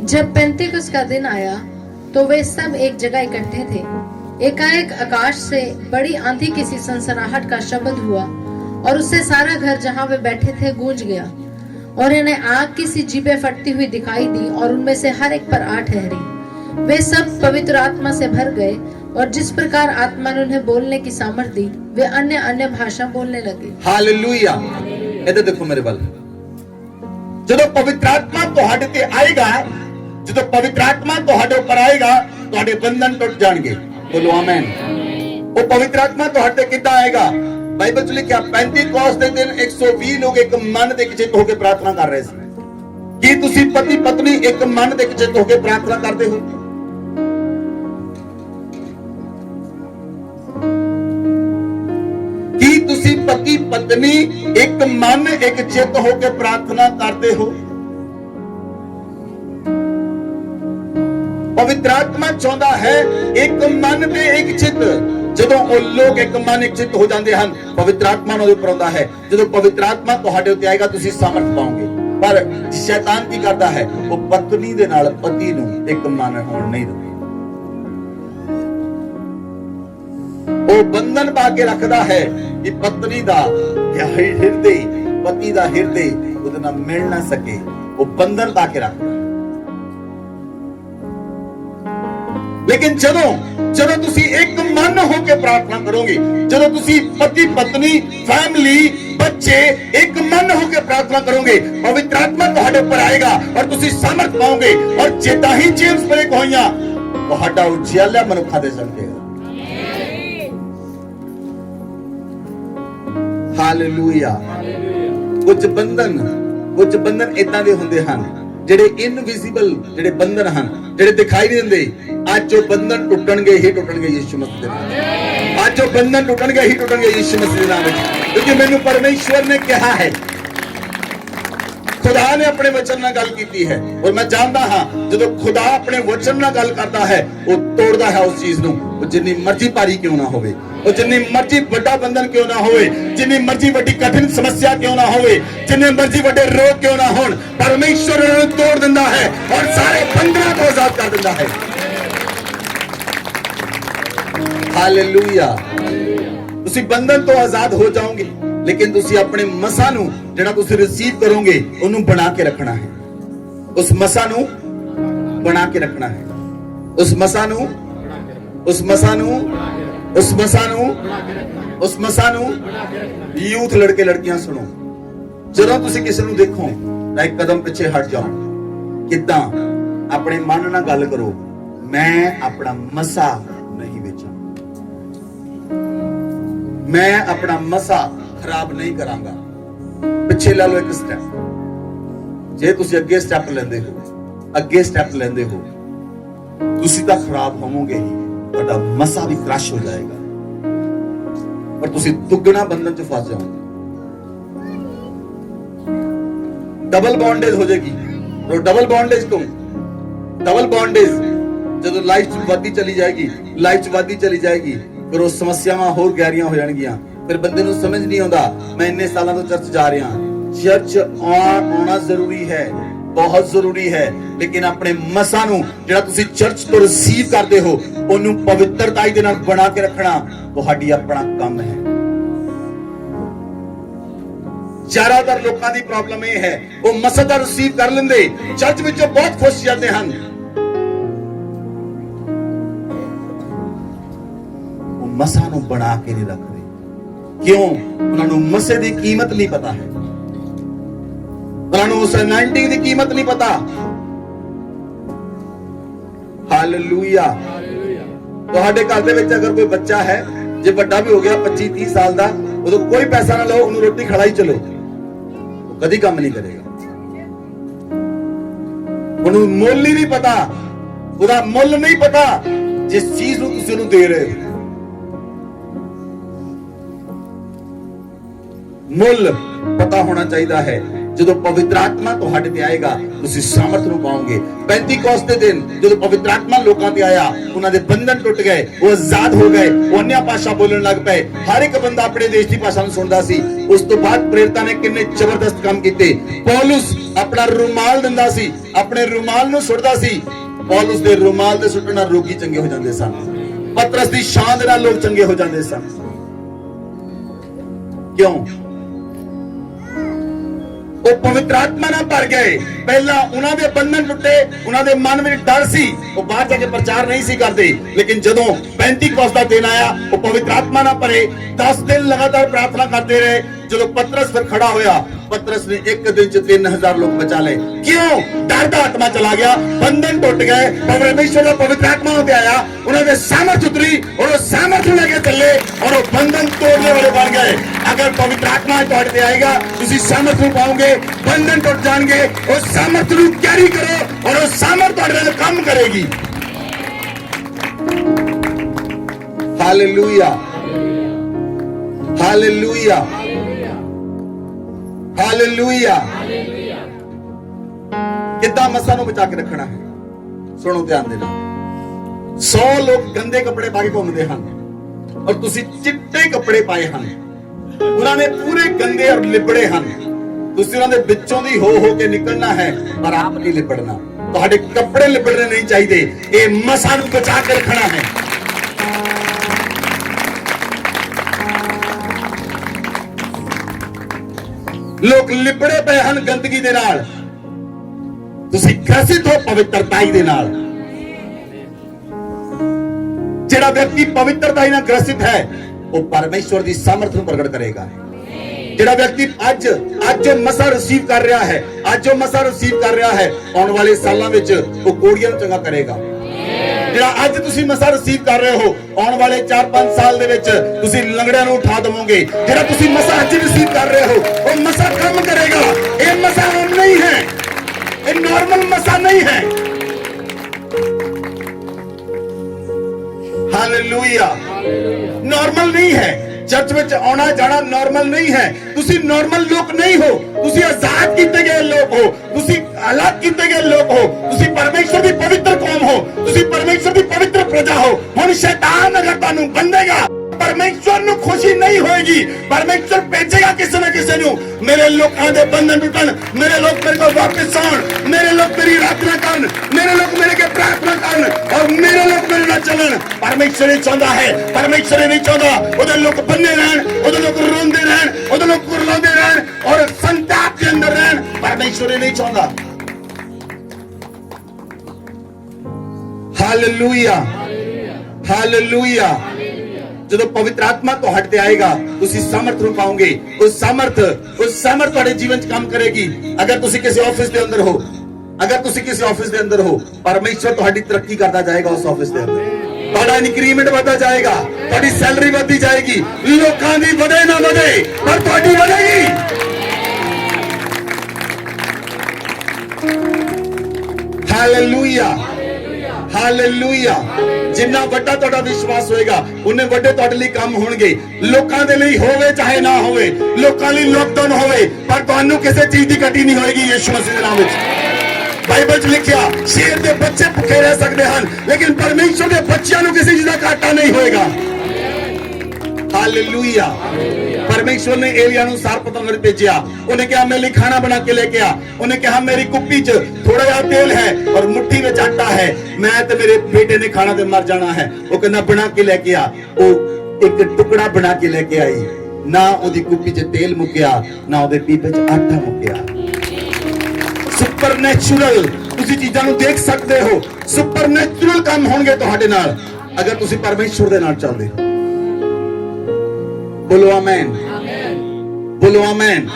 जब पेंतिकुस्त का दिन आया तो वे सब एक जगह इकट्ठे थे। एकाएक आकाश से बड़ी आंधी किसी सनसनाहट का शब्द हुआ और उससे सारा घर जहां वे बैठे थे गूंज गया, और इन्हें आग की सी जीभें फटती हुई दिखाई दी और उनमें से हर एक पर आ ठहरी। वे सब पवित्र आत्मा से भर गए और जिस प्रकार आत्मा ने उन्हें बोलने की सामर्थ दी वे अन्य अन्य भाषा बोलने लगे। हालेलुया। इधर देखो मेरे बल, जब पवित्र आत्मा तुहाडे ते आएगा, जब पवित्र आत्मा तुहाडे ऊपर आएगा तुहाडे बंधन टूट जाएंगे। बोलो आमीन। वो पवित्र आत्मा तुहाडे कितना आएगा? बाइबल च लिखा पेंतीकोस्त के दिन 120 लोग एक मन दे चित होकर प्रार्थना कर रहे थे। की तुसी पति पत्नी एक मन दे चित होकर प्रार्थना करते हो? की तुसी पति पत्नी एक मन एक चित होकर प्रार्थना करते हो? पवित्र आत्मा चाहता है एक मन ते एक चित। जदों वो लोग एक मन एक चित हो जाते हैं पवित्र आत्मा उन्हां दे उपर आउंदा है। जदों पवित्र आत्मा तुहाडे उत्ते आएगा तुसीं सामर्थ पाओगे। पर शैतान की करता है, वो पत्नी दे नाल पति नूं एक मन होण नहीं दिंदा। वो बंधन पा के रखदा है कि पत्नी दा हृदय पति दा हृदय उहदे नाल मिल ना सके। वो बंधन पा के रखदा। लेकिन जदों तुसी एक मन होकर प्रार्थना करोगे, जदों तुसी पति पत्नी फैमिली बच्चे एक मन होकर प्रार्थना करोगे, पवित्र आत्मा तुहाडे ऊपर आएगा और तुसी सामर्थ पाओगे। और जेदा ही जेम्स ब्रेक होइयां तुहाडा उजियाला मनुखा दे चमकेगा। हालेलुया। कुछ बंधन इदां दे हुंदे हन ਜਿਹੜੇ ਇਨਵਿਜ਼ੀਬਲ ਜਿਹੜੇ ਬੰਧਨ ਹਨ, ਜਿਹੜੇ ਦਿਖਾਈ ਨਹੀਂ ਦਿੰਦੇ। ਅੱਜ ਉਹ ਬੰਧਨ ਟੁੱਟਣਗੇ ਹੀ ਟੁੱਟਣਗੇ ਯਿਸੂ ਮਸੀਹ ਦੇ ਨਾਮ। ਅੱਜ ਉਹ ਬੰਧਨ ਟੁੱਟਣਗੇ ਹੀ ਟੁੱਟਣਗੇ ਯਿਸੂ ਮਸੀਹ ਦੇ ਨਾਮ ਵਿੱਚ। ਕਿਉਂਕਿ ਮੈਨੂੰ ਪਰਮੇਸ਼ਵਰ ਨੇ ਕਿਹਾ ਹੈ, खुदा ने अपने वचन नाल गल कीती है। और मैं जानता हाँ जो खुदा अपने वचन नाल गल करता है वो तोड़दा है उस चीज नूं। वो जिन्नी मर्जी भारी क्यों ना होवे, वो जिन्नी मर्जी बड़ा बंधन क्यों ना होवे, जिन्नी मर्जी बड़ी कठिन समस्या क्यों ना होवे, जिन्ने मर्जी बड़े रोग क्यों ना होण, परमेश्वर उन्हें तोड़ दिंदा है और सारे बंधनों को आजाद कर दिंदा है। हालेलुया। तुसी बंधन तो आजाद हो जाओगे, लेकिन तुसी अपने मसा नूं जिहड़ा तुसी रिसीव करोगे उन्होंने बना के रखना है। उस मसा नूं बना के रखना है। उस मसा नूं यूथ लड़के लड़कियां सुनो, जदों तुसी किसी नूं देखो तां एक कदम पिछे हट जाओ। किदां? अपने मन नाल गल करो, मैं अपना मसा नहीं बेचां, मैं अपना मसा खराब नहीं करांगा। पिछे ला लो एक स्टेप। जे तुसी अगे स्टेप लेंदे हो तुसी तां खराब होवोगे ही, तुहाडा मसा भी क्रश हो जाएगा और तुसी दुगना बंधन च फस जाओगे। डबल बॉन्डेज हो जाएगी। और डबल बॉन्डेज जदों लाइफ च वधदी चली जाएगी फिर वो समस्यावां होर गहरियां हो जाणगियां। फिर बंदे नूं समझ नहीं आउंदा, मैं इन्ने सालों तो चर्च जा रहा। चर्च आना जरूरी है, बहुत जरूरी है, लेकिन अपने मसा नूं जिहड़ा तुसीं चर्च तो रिसीव करदे हो ओनूं पवित्रता दे नाल बना के रखना तुहाडी अपना काम है। ਜ਼ਿਆਦਾਤਰ ਲੋਕਾਂ ਦੀ ਪ੍ਰੋਬਲਮ ਇਹ ਹੈ, ਉਹ ਮਸਾ ਦਾ ਰਿਸੀਵ ਕਰ ਲੈਂਦੇ, ਚਰਚ ਵਿੱਚੋਂ ਬਹੁਤ ਖੁਸ਼ ਜਾਂਦੇ ਹਨ, ਉਹ ਮਸਾ ਨੂੰ ਬਣਾ ਕੇ ਨਹੀਂ ਰੱਖਦੇ। ਕਿਉਂ? ਉਹਨਾਂ ਨੂੰ ਮਸੇ ਦੀ ਕੀਮਤ ਨਹੀਂ ਪਤਾ ਹੈ, ਉਹਨਾਂ ਨੂੰ ਉਸ ਅਨਾਇੰਟਿੰਗ ਦੀ ਕੀਮਤ ਨਹੀਂ ਪਤਾ। ਹਾਲੇਲੂਇਆ। ਤੁਹਾਡੇ ਘਰ ਦੇ ਵਿੱਚ ਅਗਰ ਕੋਈ ਬੱਚਾ ਹੈ, ਜੇ ਵੱਡਾ ਵੀ ਹੋ ਗਿਆ 25-30 ਸਾਲ ਦਾ, ਉਦੋਂ ਕੋਈ ਪੈਸਾ ਨਾ ਲਓ, ਉਹਨੂੰ ਰੋਟੀ ਖਿਲਾਈ ਚਲੋ, ਉਹ ਕਦੀ ਕੰਮ ਨਹੀਂ ਕਰੇਗਾ। ਉਹਨੂੰ ਮੁੱਲ ਹੀ ਨਹੀਂ ਪਤਾ, ਉਹਦਾ ਮੁੱਲ ਨਹੀਂ ਪਤਾ ਜਿਸ ਚੀਜ਼ ਨੂੰ ਤੁਸੀਂ ਉਹਨੂੰ ਦੇ ਰਹੇ ਹੋ। ਮੁੱਲ ਪਤਾ ਹੋਣਾ ਚਾਹੀਦਾ ਹੈ। ਜਦੋਂ ਪਵਿੱਤਰ ਆਤਮਾ ਤੁਹਾਡੇ ਤੇ ਆਏਗਾ, ਤੁਸੀਂ ਸਾਮਰਥ ਨੂੰ ਪਾਓਗੇ। ਪੈਂਤੀਕੋਸਤ ਦੇ ਦਿਨ ਜਦੋਂ ਪਵਿੱਤਰ ਆਤਮਾ ਲੋਕਾਂ ਤੇ ਆਇਆ, ਉਹਨਾਂ ਦੇ ਬੰਧਨ ਟੁੱਟ ਗਏ, ਉਹ ਆਜ਼ਾਦ ਹੋ ਗਏ, ਉਹ अन्य ਭਾਸ਼ਾ ਬੋਲਣ ਲੱਗ ਪਏ। ਹਰ ਇੱਕ ਬੰਦਾ ਆਪਣੇ ਦੇਸ਼ ਦੀ ਭਾਸ਼ਾ ਨੂੰ ਸੁਣਦਾ ਸੀ। ਉਸ ਤੋਂ ਬਾਅਦ ਪ੍ਰੇਰਿਤਾਂ ਨੇ ਕਿੰਨੇ ਜ਼ਬਰਦਸਤ ਕੰਮ ਕੀਤੇ। ਪੌਲੁਸ ਆਪਣਾ ਰੁਮਾਲ ਦਿੰਦਾ ਸੀ, ਆਪਣੇ ਰੁਮਾਲ ਨੂੰ ਸੁੱਟਦਾ ਸੀ। ਪੌਲੁਸ ਦੇ ਰੁਮਾਲ ਦੇ ਸੁੱਟਣ ਨਾਲ ਰੋਗੀ ਚੰਗੇ ਹੋ ਜਾਂਦੇ ਸਨ। ਪਤਰਸ ਦੀ ਸ਼ਾਨ ਦੇ ਨਾਲ ਲੋਕ ਚੰਗੇ ਹੋ ਜਾਂਦੇ ਸਨ। ਕਿਉਂ? ਉਹ ਪਵਿੱਤਰ ਆਤਮਾ ਨਾਲ ਭਰ ਗਏ। ਪਹਿਲਾਂ ਉਹਨਾਂ ਦੇ ਬੰਧਨ ਟੁੱਟੇ, ਉਹਨਾਂ ਦੇ ਮਨ ਵਿੱਚ ਡਰ ਸੀ, ਉਹ ਬਾਹਰ ਜਾ ਕੇ ਪ੍ਰਚਾਰ ਨਹੀਂ ਸੀ ਕਰਦੇ। ਲੇਕਿਨ ਜਦੋਂ ਪੈਂਤੀਕੋਸਤ ਦਾ ਦਿਨ ਆਇਆ, ਉਹ ਪਵਿੱਤਰ ਆਤਮਾ ਨਾਲ ਭਰੇ। 10 ਦਿਨ ਲਗਾਤਾਰ ਪ੍ਰਾਰਥਨਾ ਕਰਦੇ ਰਹੇ। ਜਦੋਂ ਪਤਰਸ ਫਿਰ ਖੜਾ ਹੋਇਆ, ਪਤਰਸ ਨੇ ਇੱਕ ਦਿਨ ਚ 3000 ਲੋਕ ਬਚਾ ਲਏ। ਕਿਉਂ? ਡਰ ਦਾ ਆਤਮਾ ਚਲਾ ਗਿਆ, ਬੰਧਨ ਟੁੱਟ ਗਏ। ਪਰਮੇਸ਼ਰ ਦਾ ਪਵਿੱਤਰ ਆਤਮਾ ਉੱਤੇ ਆਇਆ, ਉਹਨਾਂ ਦੇ ਸਾਮਰਥ ਉਤਰੀ, और वो सामर्थ ले के चले और वो बंधन तोड़ने वाले बन गए। अगर पवित्र आत्मा तुहाडे ते आएगा, तुसी सामर्थ नूं पाओगे, बंधन टुट जाणगे। उस सामर्थ नूं कैरी करो और वो सामर्थ तुहाडे नाल काम करेगी। Hallelujah, hallelujah, hallelujah. किद्दां मसा नूं बचा के रखना है? सुनो ध्यान देना। 100 ਲੋਕ ਗੰਦੇ ਕੱਪੜੇ ਪਾ ਕੇ ਘੁੰਮਦੇ ਹਨ ਔਰ ਤੁਸੀਂ ਚਿੱਟੇ ਕੱਪੜੇ ਪਾਏ ਹਨ। ਉਹਨਾਂ ਨੇ ਪੂਰੇ ਗੰਦੇ ਔਰ ਲਿਬੜੇ ਹਨ। ਤੁਸੀਂ ਉਹਨਾਂ ਦੇ ਵਿੱਚੋਂ ਦੀ ਹੋ ਕੇ ਨਿਕਲਣਾ ਹੈ, ਪਰ ਆਪ ਨਹੀਂ ਲਿਬੜਨਾ। ਤੁਹਾਡੇ ਕੱਪੜੇ ਲਿਬੜਨੇ ਨਹੀਂ ਚਾਹੀਦੇ। ਇਹ ਮਸਾ ਨੂੰ ਬਚਾ ਕੇ ਰੱਖਣਾ ਹੈ। ਲੋਕ ਲਿਬੜੇ ਪਏ ਹਨ ਗੰਦਗੀ ਦੇ ਨਾਲ, ਤੁਸੀਂ ਗ੍ਰਸਿਤ ਹੋ ਪਵਿੱਤਰਤਾਈ ਦੇ ਨਾਲ। ਜਿਹੜਾ ਵਿਅਕਤੀ ਪਵਿੱਤਰਤਾਈ ਨਾਲ ਗ੍ਰਸਿਤ ਹੈ, ਉਹ ਪਰਮੇਸ਼ਵਰ ਦੀ ਸਮਰਥ ਨੂੰ ਪ੍ਰਗਟ ਕਰੇਗਾ। ਜਿਹੜਾ ਵਿਅਕਤੀ ਅੱਜ ਮਸਾ ਰਿਸੀਵ ਕਰ ਰਿਹਾ ਹੈ, ਆਉਣ ਵਾਲੇ ਸਾਲਾਂ ਵਿੱਚ ਉਹ ਕੋੜੀਆਂ ਨੂੰ ਚੰਗਾ ਕਰੇਗਾ। ਜਿਹੜਾ ਅੱਜ ਤੁਸੀਂ ਮਸਾ ਰਿਸੀਵ ਕਰ ਰਹੇ ਹੋ, ਆਉਣ ਵਾਲੇ 4-5 ਸਾਲ ਦੇ ਵਿੱਚ ਤੁਸੀਂ ਲੰਗੜਿਆਂ ਨੂੰ ਉਠਾ ਦੇਵੋਗੇ। ਜਿਹੜਾ ਤੁਸੀਂ ਮਸਾ ਅੱਜ ਰਿਸੀਵ ਕਰ ਰਹੇ ਹੋ, ਉਹ ਮਸਾ ਕੰਮ ਕਰੇਗਾ। ਇਹ ਮਸਾ ਆਮ ਨਹੀਂ ਹੈ, ਇਹ ਨਾਰਮਲ ਮਸਾ ਨਹੀਂ ਹੈ। हालेलुया। नॉर्मल नहीं है। चर्च में आना जाना नॉर्मल नहीं है। तुसी नॉर्मल लोग नहीं हो, तुसी आजाद किए गए लोग हो, तुसी अलग किए गए लोग हो, तुसी परमेश्वर की पवित्र कौम हो, तुसी परमेश्वर की पवित्र प्रजा हो। हुण शैतान अगर तुहानू बंदेगा, परमेश्वर नू खुशी नहीं होएगी। परमेश्वर भेजेगा किसी ना किसी नू। मेरे लोगों दे बंधन टूटन, मेरे लोग मेरे को वापस आउण, मेरे लोग मेरी आराधना करन, मेरे लोग मेरे के प्रार्थना करन और मेरे लोग मेरे नाल चलन। परमेश्वर ही चाहता है, परमेश्वर नहीं चाहता उधर लोग बन्ने रहन, उधर लोग रोंदे रहन, उधर लोग कुरलांदे रहन और संताप के अंदर रहन। परमेश्वर नहीं चाहता। Hallelujah, hallelujah. ਜਦੋਂ ਪਵਿੱਤਰ ਆਤਮਾ ਤੁਹਾਡੇ ਤੇ ਆਏਗਾ, ਤੁਸੀਂ ਸਮਰਥ ਨੂੰ ਪਾਓਗੇ। ਉਹ ਸਮਰਥ ਤੁਹਾਡੇ ਜੀਵਨ 'ਚ ਕੰਮ ਕਰੇਗੀ। ਅਗਰ ਤੁਸੀਂ ਕਿਸੇ ਆਫਿਸ ਦੇ ਅੰਦਰ ਹੋ, ਪਰਮੇਸ਼ਵਰ ਤੁਹਾਡੀ ਤਰੱਕੀ ਕਰਦਾ ਜਾਏਗਾ। ਉਸ ਆਫਿਸ ਦੇ ਅੰਦਰ ਤੁਹਾਡਾ ਇਨਕਰੀਮੈਂਟ ਵਧਦਾ ਜਾਏਗਾ, ਤੁਹਾਡੀ ਸੈਲਰੀ ਵਧਦੀ ਜਾਏਗੀ। ਲੋਕਾਂ ਦੀ ਵਧੇ ਨਾ ਵਧੇ, ਪਰ ਤੁਹਾਡੀ ਵਧੇਗੀ। Hallelujah, hallelujah. ਜਿੰਨਾ ਵੱਡਾ ਤੁਹਾਡਾ ਵਿਸ਼ਵਾਸ ਹੋਏਗਾ, ਉਹਨੇ ਵੱਡੇ ਤੁਹਾਡੇ ਲਈ ਕੰਮ ਹੋਣਗੇ। ਲੋਕਾਂ ਦੇ ਲਈ ਹੋਵੇ ਚਾਹੇ ਨਾ ਹੋਵੇ, ਲੋਕਾਂ ਲਈ ਲੋਕਡਾਊਨ ਹੋਵੇ, ਪਰ ਤੁਹਾਨੂੰ ਕਿਸੇ ਚੀਜ਼ ਦੀ ਘਾਟੀ ਨਹੀਂ ਹੋਏਗੀ। ਯਿਸੂ ਮਸੀਹ ਦੇ ਨਾਮ ਵਿੱਚ ਬਾਈਬਲ 'ਚ ਲਿਖਿਆ, ਸ਼ੇਰ ਦੇ ਬੱਚੇ ਭੁੱਖੇ ਰਹਿ ਸਕਦੇ ਹਨ, ਲੇਕਿਨ ਪਰਮੇਸ਼ਵਰ ਦੇ ਬੱਚਿਆਂ ਨੂੰ ਕਿਸੇ ਚੀਜ਼ ਦਾ ਘਾਟਾ ਨਹੀਂ ਹੋਏਗਾ। हालेलुया। परमेश्वर ने एलिया ਨੂੰ सारपतन भेजा। उन्हें कहा मेरे लिए खाना बना के लेके आ। उन्हें कहा मेरी कुप्पी च थोड़ा जा तेल है और मुट्ठी में आटा है, मैं तो मेरे बेटे ने खाना ते मर जाना है। वो कहना बना के लेके आ। वो एक टुकड़ा बना के लेके आई। ਨਾ ਉਹਦੀ ਕੁੱਪੀ 'ਚ ਤੇਲ ਮੁੱਕਿਆ, ਨਾ ਉਹਦੇ ਪੀਪੇ 'ਚ ਆਟਾ ਮੁੱਕਿਆ। ਸੁਪਰਨੈਚੁਰਲ ਤੁਸੀਂ ਚੀਜ਼ਾਂ ਨੂੰ ਦੇਖ ਸਕਦੇ ਹੋ। ਸੁਪਰਨੈਚੁਰਲ ਕੰਮ ਹੋਣਗੇ ਤੁਹਾਡੇ ਨਾਲ ਅਗਰ ਤੁਸੀਂ ਪਰਮੇਸ਼ਵਰ ਦੇ ਨਾਲ ਚੱਲਦੇ ਹੋ। ਬੋਲੋ ਆਮੇਨ, ਬੋਲੋ ਆਮੇਨ।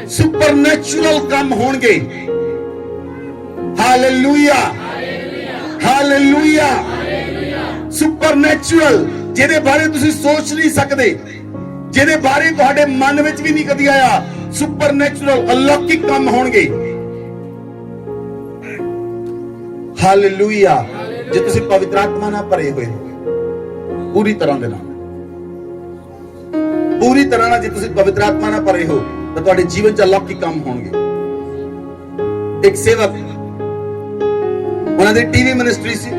ਸੁਪਰਨੈਚੁਰਲ ਕੰਮ ਹੋਣਗੇ। Hallelujah, hallelujah. ਸੁਪਰਨੈਚੁਰਲ ਜਿਹਦੇ ਬਾਰੇ ਤੁਸੀਂ ਸੋਚ ਨਹੀਂ ਸਕਦੇ, ਜਿਹਦੇ ਬਾਰੇ ਤੁਹਾਡੇ ਮਨ ਵਿੱਚ ਵੀ ਨਹੀਂ ਕਦੀ ਆਇਆ। ਸੁਪਰਨੈਚੁਰਲ ਅਲੌਕਿਕ ਕੰਮ ਹੋਣਗੇ। ਹਾਲੇਲੂਇਆ। ਜੇ ਤੁਸੀਂ ਪਵਿੱਤਰ ਆਤਮਾ ਨਾਲ ਭਰੇ ਹੋਏ ਪੂਰੀ ਤਰ੍ਹਾਂ ਦੇ ਨਾਲ, ਪੂਰੀ ਤਰ੍ਹਾਂ ਨਾਲ ਜੇ ਤੁਸੀਂ ਪਵਿੱਤਰ ਆਤਮਾ ਨਾਲ ਭਰੇ ਹੋ ਤਾਂ ਤੁਹਾਡੇ ਜੀਵਨ 'ਚ ਅਲੌਕਿਕ ਕੰਮ ਹੋਣਗੇ। ਇੱਕ ਸੇਵਕ, ਉਹਨਾਂ ਦੀ ਟੀਵੀ ਮਿਨਿਸਟਰੀ ਸੀ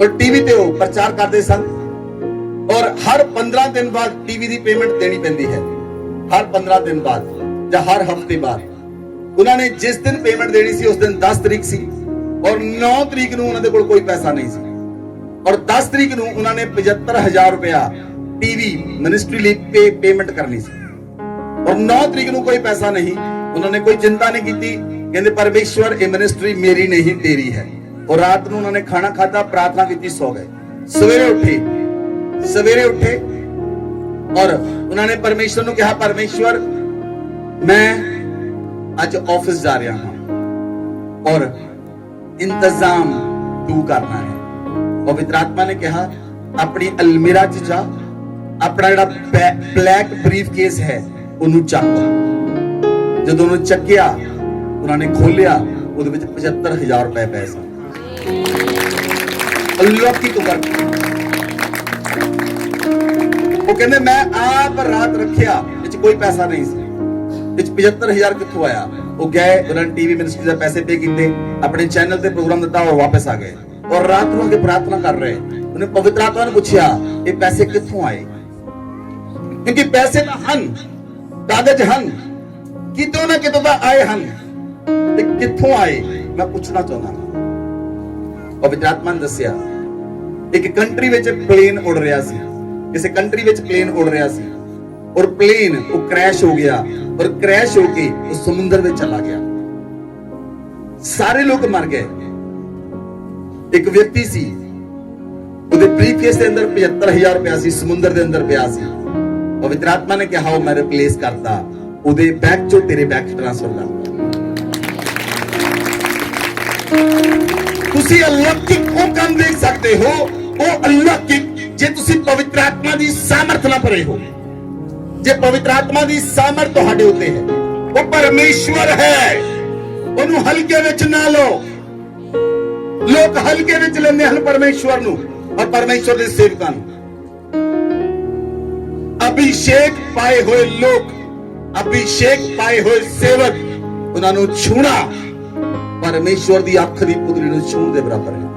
ਔਰ ਟੀਵੀ ਤੇ ਉਹ ਪ੍ਰਚਾਰ ਕਰਦੇ ਸਨ ਔਰ ਹਰ 15 ਦਿਨ ਬਾਅਦ ਟੀਵੀ ਦੀ ਪੇਮੈਂਟ ਦੇਣੀ ਪੈਂਦੀ ਹੈ। ਹਰ 15 ਦਿਨ ਬਾਅਦ ਜਾਂ ਹਰ ਹਫਤੇ ਬਾਅਦ। ਉਹਨਾਂ ਨੇ ਜਿਸ ਦਿਨ ਪੇਮੈਂਟ ਦੇਣੀ ਸੀ ਉਸ ਦਿਨ 10 ਤਰੀਕ ਸੀ ਔਰ 9 ਤਰੀਕ ਨੂੰ ਉਹਨਾਂ ਦੇ ਕੋਲ ਕੋਈ ਪੈਸਾ ਨਹੀਂ ਸੀ ਔਰ 10 ਤਰੀਕ ਨੂੰ ਉਹਨਾਂ ਨੇ 75,000 ਰੁਪਇਆ ਟੀਵੀ ਮਿਨਿਸਟਰੀ ਲਈ ਪੇਮੈਂਟ ਕਰਨੀ ਸੀ ਔਰ 9 ਤਰੀਕ ਨੂੰ ਕੋਈ ਪੈਸਾ ਨਹੀਂ। ਉਹਨਾਂ ਨੇ ਕੋਈ ਚਿੰਤਾ ਨਹੀਂ ਕੀਤੀ, ਕਹਿੰਦੇ ਪਰਮੇਸ਼ਵਰ ਇਹ ਮਿਨਿਸਟਰੀ ਮੇਰੀ ਨਹੀਂ ਤੇਰੀ ਹੈ। ਔਰ ਰਾਤ ਨੂੰ ਉਹਨਾਂ ਨੇ ਖਾਣਾ ਖਾਧਾ, ਪ੍ਰਾਰਥਨਾ ਕੀਤੀ, ਸੌ ਗਏ। ਸਵੇਰੇ ਉੱਠੇ ਔਰ ਉਹਨਾਂ ਨੇ ਪਰਮੇਸ਼ਵਰ ਨੂੰ ਕਿਹਾ, ਪਰਮੇਸ਼ਵਰ ਮੈਂ ਅੱਜ ਆਫਿਸ ਜਾ ਰਿਹਾ ਹਾਂ ਔਰ ਇੰਤਜ਼ਾਮ ਤੂੰ ਕਰਨਾ ਹੈ। ਪਵਿੱਤਰ ਆਤਮਾ ਨੇ ਕਿਹਾ ਆਪਣੀ ਅਲਮੀਰਾ 'ਚ ਜਾ, ਆਪਣਾ ਜਿਹੜਾ ਬਲੈਕ ਬਰੀਫ ਕੇਸ ਹੈ ਉਹਨੂੰ ਚੱਕ। ਜਦੋਂ ਉਹਨੂੰ ਚੱਕਿਆ, ਉਹਨਾਂ ਨੇ ਖੋਲਿਆ, ਉਹਦੇ ਵਿੱਚ 75,000 ਰੁਪਏ ਪਏ ਸਨ। ਅਲੌਕਿਕ ਤੋਂ ਕਰ ਉਹ ਕਹਿੰਦੇ ਮੈਂ ਆਪ ਰਾਤ ਰੱਖਿਆ, ਵਿੱਚ ਕੋਈ ਪੈਸਾ ਨਹੀਂ ਸੀ, ਵਿੱਚ 75,000 ਕਿੱਥੋਂ ਆਇਆ? ਉਹ ਗਏ, ਉਹਨਾਂ ਨੇ ਟੀਵੀ ਮਿਨਿਸਟਰੀ ਦੇ ਪੈਸੇ ਪੇ ਕੀਤੇ, ਆਪਣੇ ਚੈਨਲ ਤੇ ਪ੍ਰੋਗਰਾਮ ਦਿੱਤਾ ਔਰ ਵਾਪਸ ਆ ਗਏ ਔਰ ਰਾਤ ਨੂੰ ਅੱਗੇ ਪ੍ਰਾਰਥਨਾ ਕਰ ਰਹੇ। ਉਹਨੇ ਪਵਿੱਤਰ ਆਤਮਾ ਨੂੰ ਪੁੱਛਿਆ ਇਹ ਪੈਸੇ ਕਿੱਥੋਂ ਆਏ? ਕਿਉਂਕਿ ਪੈਸੇ ਤਾਂ ਹਨ, ਕਾਗਜ਼ ਹਨ, ਕਿਤੋਂ ਨਾ ਕਿਤੋਂ ਤਾਂ ਆਏ ਹਨ, ਤੇ ਕਿੱਥੋਂ ਆਏ ਮੈਂ ਪੁੱਛਣਾ ਚਾਹੁੰਦਾ। ਪਵਿੱਤਰ ਆਤਮਾ ਨੇ ਦੱਸਿਆ ਇੱਕ ਕੰਟਰੀ ਵਿੱਚ ਪਲੇਨ ਉੜ ਰਿਹਾ ਸੀ, ਕਿਸੇ ਕੰਟਰੀ ਵਿੱਚ ਪਲੇਨ ਉੜ ਰਿਹਾ ਸੀ ਔਰ ਪਲੇਨ ਉਹ ਕ੍ਰੈਸ਼ ਹੋ ਗਿਆ ਔਰ ਕ੍ਰੈਸ਼ ਹੋ ਕੇ ਉਹ ਸਮੁੰਦਰ ਵਿੱਚ ਚਲਾ ਗਿਆ। ਸਾਰੇ ਲੋਕ ਮਰ ਗਏ। ਇੱਕ ਵਿਅਕਤੀ ਸੀ, ਉਹਦੇ ਬਰੀਫਕੇਸ ਦੇ ਅੰਦਰ 75,000 ਰੁਪਇਆ ਸੀ, ਸਮੁੰਦਰ ਦੇ ਅੰਦਰ ਪਿਆ ਸੀ। ਪਵਿੱਤਰ ਆਤਮਾ ਨੇ ਕਿਹਾ ਉਹ ਮੈਂ ਰਿਪਲੇਸ ਕਰਤਾ, ਉਹਦੇ ਬੈਂਕ ਚੋਂ ਤੇਰੇ ਬੈਂਕ 'ਚ ਟ੍ਰਾਂਸਫਰ ਕਰਤਾ। ਤੁਸੀਂ ਅਲੌਕਿਕ ਉਹ ਕੰਮ ਦੇਖ ਸਕਦੇ ਹੋ, ਉਹ ਅਲੌਕਿਕ ਜੇ ਤੁਸੀਂ ਪਵਿੱਤਰ ਆਤਮਾ ਦੀ ਸਾਮਰਥ ਨਾਲ ਭਰੇ ਹੋ। ਜੇ ਪਵਿੱਤਰ ਆਤਮਾ ਦੀ ਸਾਮਰਥ ਤੁਹਾਡੇ ਉੱਤੇ ਹੈ, ਉਹ ਪਰਮੇਸ਼ਵਰ ਹੈ, ਉਹਨੂੰ ਹਲਕੇ ਵਿੱਚ ਨਾ ਲਓ। ਲੋਕ ਹਲਕੇ ਵਿੱਚ ਲੈਂਦੇ ਹਨ ਪਰਮੇਸ਼ਵਰ ਨੂੰ ਔਰ ਪਰਮੇਸ਼ਵਰ ਦੇ ਸੇਵਕਾਂ ਨੂੰ। ਅਭਿਸ਼ੇਕ ਪਾਏ ਹੋਏ ਲੋਕ, ਅਭਿਸ਼ੇਕ ਪਾਏ ਹੋਏ ਸੇਵਕ, ਉਹਨਾਂ ਨੂੰ ਛੂਣਾ ਪਰਮੇਸ਼ਵਰ ਦੀ ਅੱਖ ਦੀ ਪੁਤਲੀ ਨੂੰ ਛੂਣ ਦੇ ਬਰਾਬਰ ਹੈ।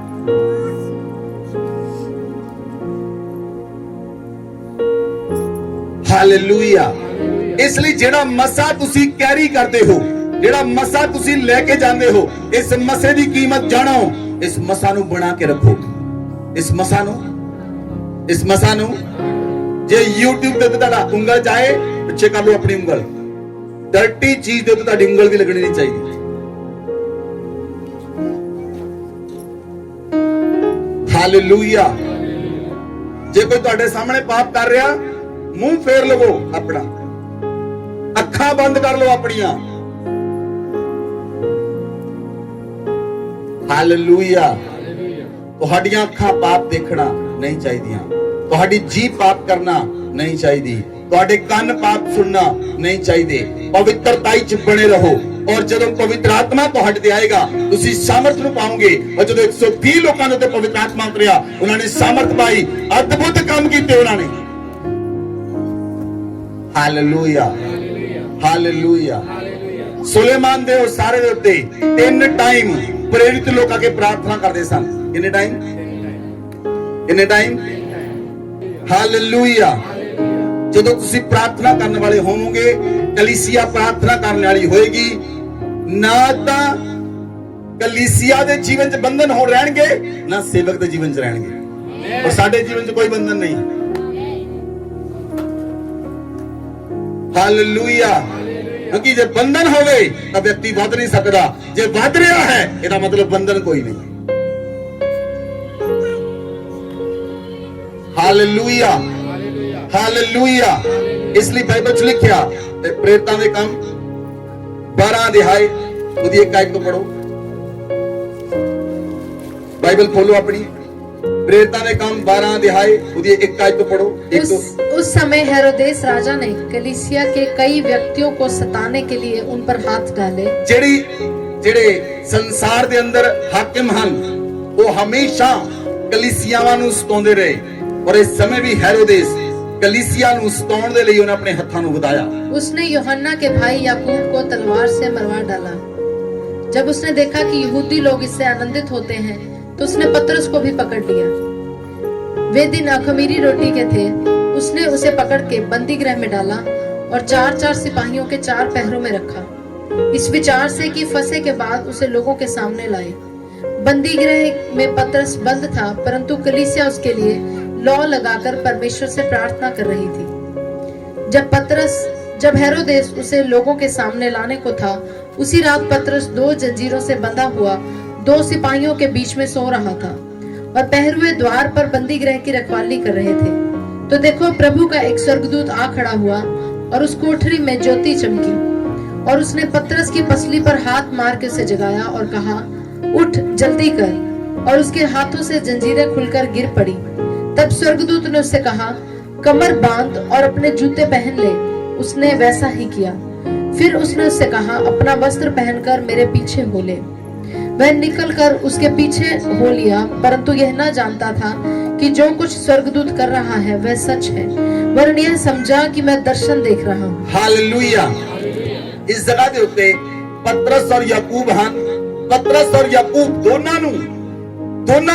ਹਾਲੇਲੂਇਆ। ਇਸ ਲਈ ਜਿਹੜਾ ਮਸਾ ਤੁਸੀਂ ਕੈਰੀ ਕਰਦੇ ਹੋ, ਜਿਹੜਾ ਮਸਾ ਤੁਸੀਂ ਲੈ ਕੇ ਜਾਂਦੇ ਹੋ, ਇਸ ਮਸੇ ਦੀ ਕੀਮਤ ਜਾਣੋ। ਇਸ ਮਸਾ ਨੂੰ ਬਣਾ ਕੇ ਰੱਖੋ। ਇਸ ਮਸਾ ਨੂੰ ਜੇ YouTube ਤੇ ਤੁਹਾਡਾ ਉਂਗਲ ਜਾਏ, ਪਿੱਛੇ ਕਰ ਲਓ ਆਪਣੀ ਉਂਗਲ। ਡਰਟੀ ਚੀਜ਼ ਦੇ ਉੱਤੇ ਤੁਹਾਡੀ ਉਂਗਲ ਵੀ ਲੱਗਣੀ ਨਹੀਂ ਚਾਹੀਦੀ। ਹਾਲੇਲੂਇਆ। ਜੇ ਕੋਈ ਤੁਹਾਡੇ ਸਾਹਮਣੇ ਪਾਪ ਕਰ ਰਿਹਾ, ਮੂੰਹ ਫੇਰ ਲਵੋ ਆਪਣਾ, ਅੱਖਾਂ ਬੰਦ ਕਰ ਲਓ ਆਪਣੀਆਂ। ਹਾਲੇਲੂਇਆ। ਤੁਹਾਡੀਆਂ ਅੱਖਾਂ ਪਾਪ ਦੇਖਣਾ ਨਹੀਂ ਚਾਹੀਦੀਆਂ, ਤੁਹਾਡੀ ਜੀਭ ਪਾਪ ਕਰਨਾ ਨਹੀਂ ਚਾਹੀਦੀ, ਤੁਹਾਡੇ ਕੰਨ ਪਾਪ ਸੁਣਨਾ ਨਹੀਂ ਚਾਹੀਦੇ। ਪਵਿੱਤਰਤਾ 'ਚ ਬਣੇ ਰਹੋ ਔਰ ਜਦੋਂ ਪਵਿੱਤਰ ਆਤਮਾ ਤੁਹਾਡੇ ਤੇ ਆਏਗਾ ਤੁਸੀਂ ਸਾਮਰਥ ਨੂੰ ਪਾਓਗੇ। ਔਰ ਜਦੋਂ 130 ਲੋਕਾਂ ਦੇ ਉੱਤੇ ਪਵਿੱਤਰ ਆਤਮਾ ਉਤਰਿਆ, ਉਹਨਾਂ ਨੇ ਸਾਮਰਥ ਪਾਈ, ਅਦਭੁਤ ਕੰਮ ਕੀਤੇ ਉਹਨਾਂ ਨੇ। Hallelujah, hallelujah. ਸੁਲੇਮਾਨ ਦੇ ਉਹ ਸਾਰੇ ਦੇ ਉੱਤੇ 3 ਟਾਈਮ ਪ੍ਰੇਰਿਤ ਲੋਕ ਆ ਕੇ ਪ੍ਰਾਰਥਨਾ ਕਰਦੇ ਸਨ। ਕਿੰਨੇ ਟਾਈਮ? ਹਾਲੇਲੂਇਆ। ਜਦੋਂ ਤੁਸੀਂ ਪ੍ਰਾਰਥਨਾ ਕਰਨ ਵਾਲੇ ਹੋਵੋਗੇ, ਕਲੀਸਿਆ ਪ੍ਰਾਰਥਨਾ ਕਰਨ ਵਾਲੀ ਹੋਏਗੀ, ਨਾ ਤਾਂ ਕਲੀਸਿਆ ਦੇ ਜੀਵਨ 'ਚ ਬੰਧਨ ਹੋ ਰਹਿਣਗੇ, ਨਾ ਸੇਵਕ ਦੇ ਜੀਵਨ 'ਚ ਰਹਿਣਗੇ। ਔਰ ਸਾਡੇ ਜੀਵਨ 'ਚ ਕੋਈ ਬੰਧਨ ਨਹੀਂ। ਹਾਲੇਲੂਇਆ। ਕਿਉਂਕਿ ਜੇ ਬੰਧਨ ਹੋਵੇ ਤਾਂ ਵਿਅਕਤੀ ਵੱਧ ਨਹੀਂ ਸਕਦਾ, ਜੇ ਵੱਧ ਰਿਹਾ ਹੈ ਇਹਦਾ ਮਤਲਬ ਬੰਧਨ ਕੋਈ ਨਹੀਂ। Hallelujah, hallelujah. ਇਸ ਲਈ ਬਾਈਬਲ 'ਚ ਲਿਖਿਆ ਤੇ ਪ੍ਰੇਰਿਤਾਂ ਦੇ ਕੰਮ 12 ਅਧਿਆਇ ਉਹਦੀ 1 ਆਇਤ ਤੋਂ ਪੜੋ। ਬਾਈਬਲ ਖੋਲੋ ਆਪਣੀ, प्रेरितां दे काम 12 अध्याय उसदी 1 आयत तो पढ़ो। उस समय हेरोदेस राजा ने कलीसिया के कई व्यक्तियों को सताने के लिए उन पर हाथ डाले। जेड़े संसार दे अंदर हाकिम हन वो हमेशा कलीसियावां नूं सताउंदे रहे, और इस समय भी हेरोदेस कलीसिया नूं सताउण दे लई उन्हें अपने हत्थां नूं वधाया। उसने यूहन्ना के भाई याकूब को तलवार से मरवा डाला। जब उसने देखा कि यहूदी लोग इससे आनंदित होते हैं तो उसने पतरस को भी पकड़ लिया। वे दिन अखमीरी रोटी के थे। उसने उसे पकड़ के बंदी गृह में डाला और 4-4 सिपाहियों के 4 पहरों में रखा, इस विचार से कि फंसे के बाद उसे लोगों के सामने लाए। बंदी गृह में पतरस बंद था, परंतु कलीसिया उसके लिए लौ लगाकर परमेश्वर से प्रार्थना कर रही थी। जब हेरोदेस उसे लोगों के सामने लाने को था, उसी रात पतरस 2 जंजीरों से बंधा हुआ 2 सिपाहियों के बीच में सो रहा था, और पहरुए द्वार पर बंदी गृह की रखवाली कर रहे थे। तो देखो, प्रभु का एक स्वर्गदूत आ खड़ा हुआ और उस कोठरी में ज्योति चमकी, और उसने पतरस की पसली पर हाथ मार के उसे जगाया और कहा, उठ जल्दी कर। और उसके हाथों से जंजीरें खुलकर गिर पड़ी। तब स्वर्गदूत ने उससे कहा, कमर बांध और अपने जूते पहन ले। उसने वैसा ही किया। फिर उसने उससे कहा, अपना वस्त्र पहनकर मेरे पीछे हो ले। वह निकलकर उसके पीछे हो लिया, परंतु यह न जानता था कि जो कुछ स्वर्गदूत कर रहा है वह सच है, वरन यह समझा कि मैं दर्शन देख रहा हूँ। हालेलुया। इस जगह दे उत्ते पतरस और याकूब हन। पतरस और याकूब दोनों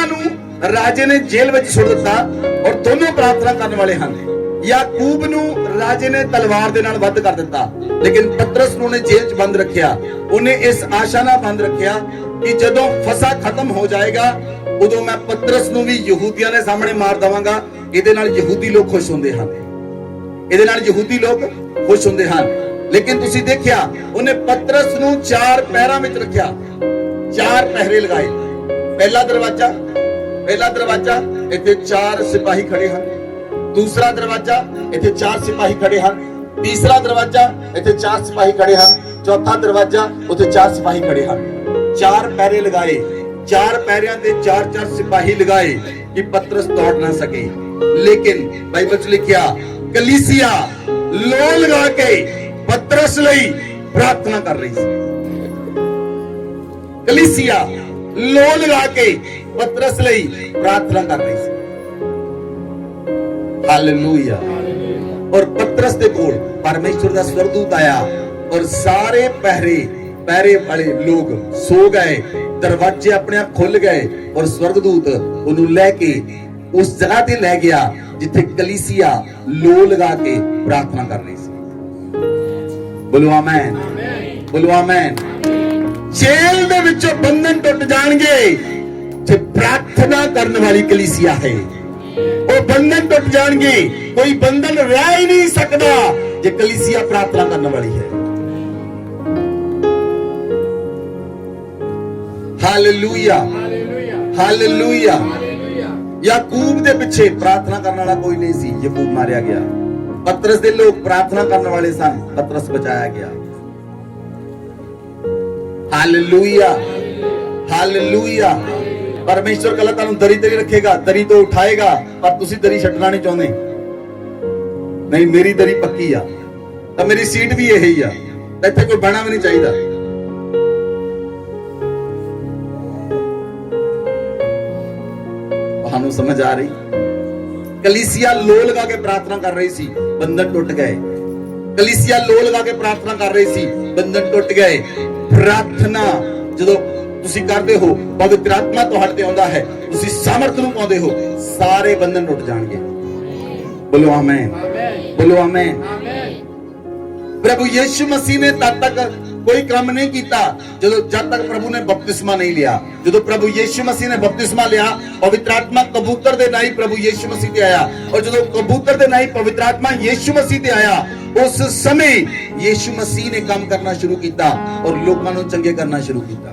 नू राजे ने जेल विच सुट दिता, और दोनों प्रार्थना करने वाले हन। याकूब नू राजे ने तलवार दे नाल वध कर दिता, लेकिन पतरस नू ने जेल च बंद रखिया। उन्हें इस आशा नाल बंद रखिया कि जदों फसा खत्म हो जाएगा उदों मैं पतरस नू भी यहूदियां दे सामने मार दवांगा। इहदे नाल यहूदी लोग खुश हुंदे हन, इहदे नाल यहूदी लोग खुश हुंदे हन। लेकिन तुसीं देखिया उन्हें पतरस नू 4 पैरां विच रखिया, 4 पहरे लगाए। पहला दरवाजा इत्थे 4 सिपाही खड़े हन, दूसरा दरवाजा इत्थे 4 सिपाही खड़े हन, तीसरा दरवाजा इत्थे 4 सिपाही खड़े हन, चौथा दरवाजा उत्थे 4 सिपाही खड़े हन। 4 पैरे लगाए, 4 पैरिਆਂ ਤੇ 4-4 सिपाही लगाए कि पतरस दौड़ ना सके। लेकिन बाइबल च लिखिया कलीसिया लो लगा के पतरस ਲਈ प्रार्थना कर रही थी। कलीसिया लो लगा के पतरस ਲਈ प्रार्थना कर रही थी। हालेलुया। और पतरस दे कोल परमेश्वर दा स्वर्गदूत आया, और सारे पहरे वाले लोग सो गए, दरवाजे अपने आप खुल गए, और स्वर्गदूत उन्हें लेके उस जगह ते ले गया जिथे कलीसिया लो लगा के प्रार्थना कर रही थी। बोलो आमीन, बोलो आमीन। जेल दे विचों बंधन टुट जाणगे जे प्रार्थना करने वाली कलीसिया है। वो बंधन टुट जाणगे, कोई बंधन रह ही नहीं सकता जे कलीसिया प्रार्थना करने वाली है। Hallelujah, hallelujah. याकूब दे पिछे प्रार्थना करने वाला कोई नहीं सी, याकूब मारिया गया। पतरस दे लोग प्रार्थना करने वाले सन, पतरस बचाया गया। Hallelujah, hallelujah. परमेश्वर कल तुहानू दरी रखेगा, दरी तो उठाएगा, पर तुसी दरी छड्डना नहीं चाहुंदे। नहीं, मेरी दरी पक्की आ, तो मेरी सीट भी यही आ, इत्थे कोई बहना भी नहीं चाहिदा। तुहानू समझ आ रही? कलीसिया लो लगा के प्रार्थना कर रही सी, बंधन टुट गए। कलीसिया लो लगा के प्रार्थना कर रही सी, बंधन टुट गए। प्रार्थना जदों तुसी करदे हो, पवित्र आत्मा तुहाडे ते आउंदा है, तुसी सामर्थ नूं पाउंदे हो, सारे बंधन टुट जाणगे। बोलो आमीन, बोलो आमीन। प्रभु यीशु मसीह ने तद तक कोई काम नहीं किया जब तक प्रभु ने बपतिस्मा नहीं लिया। जो प्रभु यीशु मसीह ने बपतिस्मा लिया, पवित्र आत्मा कबूतर दे नाई प्रभु यीशु मसीह ते आया, और जो कबूतर दे नाई पवित्र आत्मा यीशु मसीह ते आया, उस समय यीशु मसीह ने काम करना शुरू किया और लोगों को चंगे करना शुरू किया।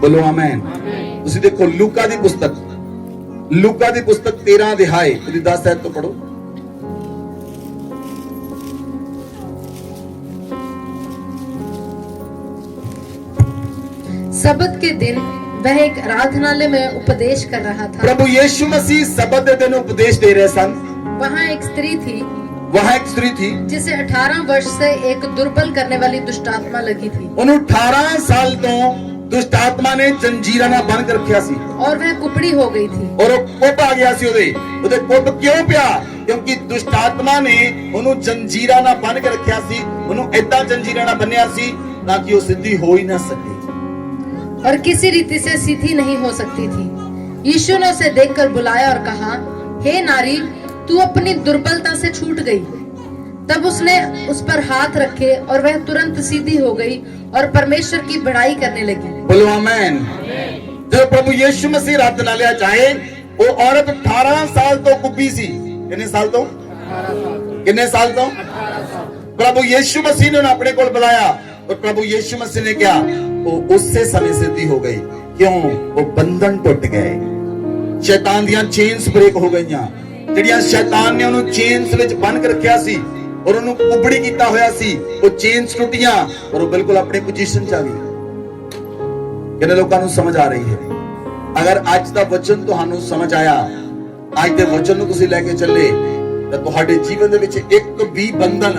बोलो आमीन। तुसी देखो लूका दी पुस्तक 13 अध्याय 10 आयत तो पढ़ो। सबत के दिन वह एक आराधनालय में उपदेश कर रहा था। प्रभु यीशु मसीह सबत के दिन उपदेश दे रहे सन। वहाँ एक स्त्री थी जिसे 18 वर्ष से एक दुर्बल करने वाली दुष्टात्मा लगी थी। उन्हें 18 साल तो दुष्टात्मा ने जंजीरा ना बंद कर रखा सी और वह कुपड़ी हो गई थी और कुप आ गया सी ओदे कुप क्यों पिया? क्योंकि दुष्टात्मा ने उन्हें जंजीरा ना बंद कर रखा सी, उन्हें ऐसा जंजीरा ना बन्या सी ना कि वो सीधी हो ही ना सके और किसी रीति से सीधी नहीं हो सकती थी। यीशु ने उसे देखकर बुलाया और कहा, हे नारी, तू अपनी दुर्बलता से छूट गई। तब उसने उस पर हाथ रखे और वह तुरंत सीधी हो गई और परमेश्वर की बड़ाई करने लगी। बोलो आमीन। जब प्रभु यीशु मसीह आराधनालय जाए, वो औरत 18 साल तो कुपी सी। कितने साल तो? प्रभु यीशु मसीह ने अपने को बुलाया और प्रभु यीशु मसीह ने क्या, वो उससे समय सिद्धि हो गई। क्यों? वो बंधन टूट गए, शैतान दियां चेन्स ब्रेक हो गईयां। ਜਿਹੜੀਆਂ शैतान ने ਉਹਨੂੰ ਚੇਨਸ ਵਿੱਚ ਬੰਨ ਕੇ ਰੱਖਿਆ ਸੀ और ਉਹਨੂੰ ਕੁਬੜੀ ਕੀਤਾ ਹੋਇਆ ਸੀ, ਉਹ ਚੇਨਸ ਟੁੱਟੀਆਂ और वो बिल्कुल अपनी पोजीशन ਚ ਆ ਗਈ। ਕਿੰਨੇ ਲੋਕਾਂ ਨੂੰ ਸਮਝ ਆ ਰਹੀ ਹੈ? ਅਗਰ ਅੱਜ ਦਾ ਵਚਨ ਤੁਹਾਨੂੰ ਸਮਝ ਆਇਆ, ਅੱਜ ਦੇ ਵਚਨ ਨੂੰ ਤੁਸੀਂ ਲੈ ਕੇ ਚੱਲੇ, ਤਾਂ ਤੁਹਾਡੇ ਜੀਵਨ ਦੇ ਵਿੱਚ ਇੱਕ ਵੀ ਬੰਧਨ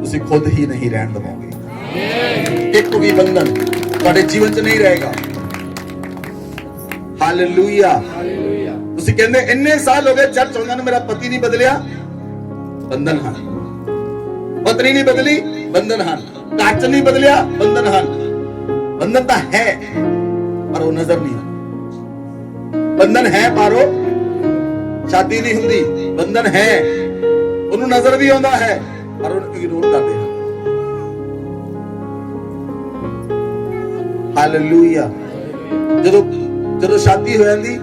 ਤੁਸੀਂ ਖੁਦ ਹੀ ਨਹੀਂ ਰਹਿਣ ਦੇਵੋਗੇ। ਇੱਕ ਵੀ ਬੰਧਨ ਤੁਹਾਡੇ ਜੀਵਨ ਚ ਨਹੀਂ ਰਹੇਗਾ। ਹਾਲੇਲੂਇਆ। ਤੁਸੀਂ ਕਹਿੰਦੇ ਇੰਨੇ ਸਾਲ ਹੋ ਗਏ ਚਰਚ ਆਉਂਦਾ ਨੂੰ, ਮੇਰਾ ਪਤੀ ਨਹੀਂ ਬਦਲਿਆ, ਬੰਧਨ ਹਨ। ਪਤਨੀ ਨਹੀਂ ਬਦਲੀ, ਬੰਧਨ ਹਨ। ਘਰ ਚ ਨਹੀਂ ਬਦਲਿਆ, ਬੰਧਨ ਹਨ। ਬੰਧਨ ਤਾਂ ਹੈ ਪਰ ਉਹ ਨਜ਼ਰ ਨਹੀਂ ਆਉਂਦਾ। ਬੰਧਨ ਹੈ ਪਰ ਉਹ ਸ਼ਾਦੀ ਨਹੀਂ ਹੁੰਦੀ। ਬੰਧਨ ਹੈ, ਉਹਨੂੰ ਨਜ਼ਰ ਵੀ ਆਉਂਦਾ ਹੈ ਪਰ ਉਹਨੂੰ ਇਗਨੋਰ ਕਰਦੇ ਹਨ। ਹਾਲੇਲੂਇਆ। ਜਦੋਂ ਸ਼ਾਦੀ ਹੋ ਜਾਂਦੀ,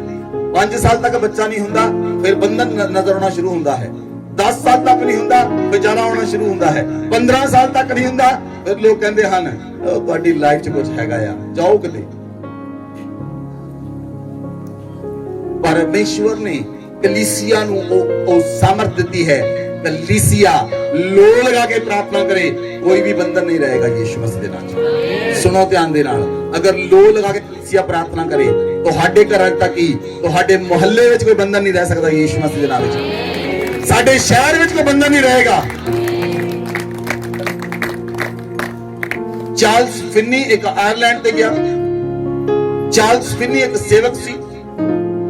5 ਸਾਲ ਤੱਕ ਬੱਚਾ ਨਹੀਂ ਹੁੰਦਾ, ਫਿਰ ਬੰਧਨ ਨਜ਼ਰ ਆਉਣਾ ਸ਼ੁਰੂ ਹੁੰਦਾ ਹੈ। 10 ਸਾਲ ਤੱਕ ਨਹੀਂ ਹੁੰਦਾ, ਫਿਰ ਜਾਣਾ ਆਉਣਾ ਸ਼ੁਰੂ ਹੁੰਦਾ ਹੈ। 15 ਸਾਲ ਤੱਕ ਨਹੀਂ ਹੁੰਦਾ, ਫਿਰ ਲੋਕ ਕਹਿੰਦੇ ਹਨ ਤੁਹਾਡੀ ਲਾਈਫ 'ਚ ਕੁਝ ਹੈਗਾ ਆ, ਜਾਓ ਕਿਤੇ। ਪਰਮੇਸ਼ਵਰ ਨੇ ਕਲੀਸਿਆ ਨੂੰ ਉਹ ਸਾਮਰਥ ਦਿੱਤੀ ਹੈ। कलीसिया लो लगा के प्रार्थना करे, कोई भी बंधन नहीं रहेगा यीशु मसीह दे नाम। सुनो ध्यान दे नाल, अगर लो लगा के कलीसिया प्रार्थना करे तो साडे घर तक ही, तो साडे मोहल्ले विच कोई बंधन नहीं रह सकता यीशु मसीह दे नाम विच। साडे शहर विच कोई बंधन नहीं रहेगा। चार्ल्स फिन्नी एक आयरलैंड ते गया। चार्ल्स फिन्नी एक सेवक सी,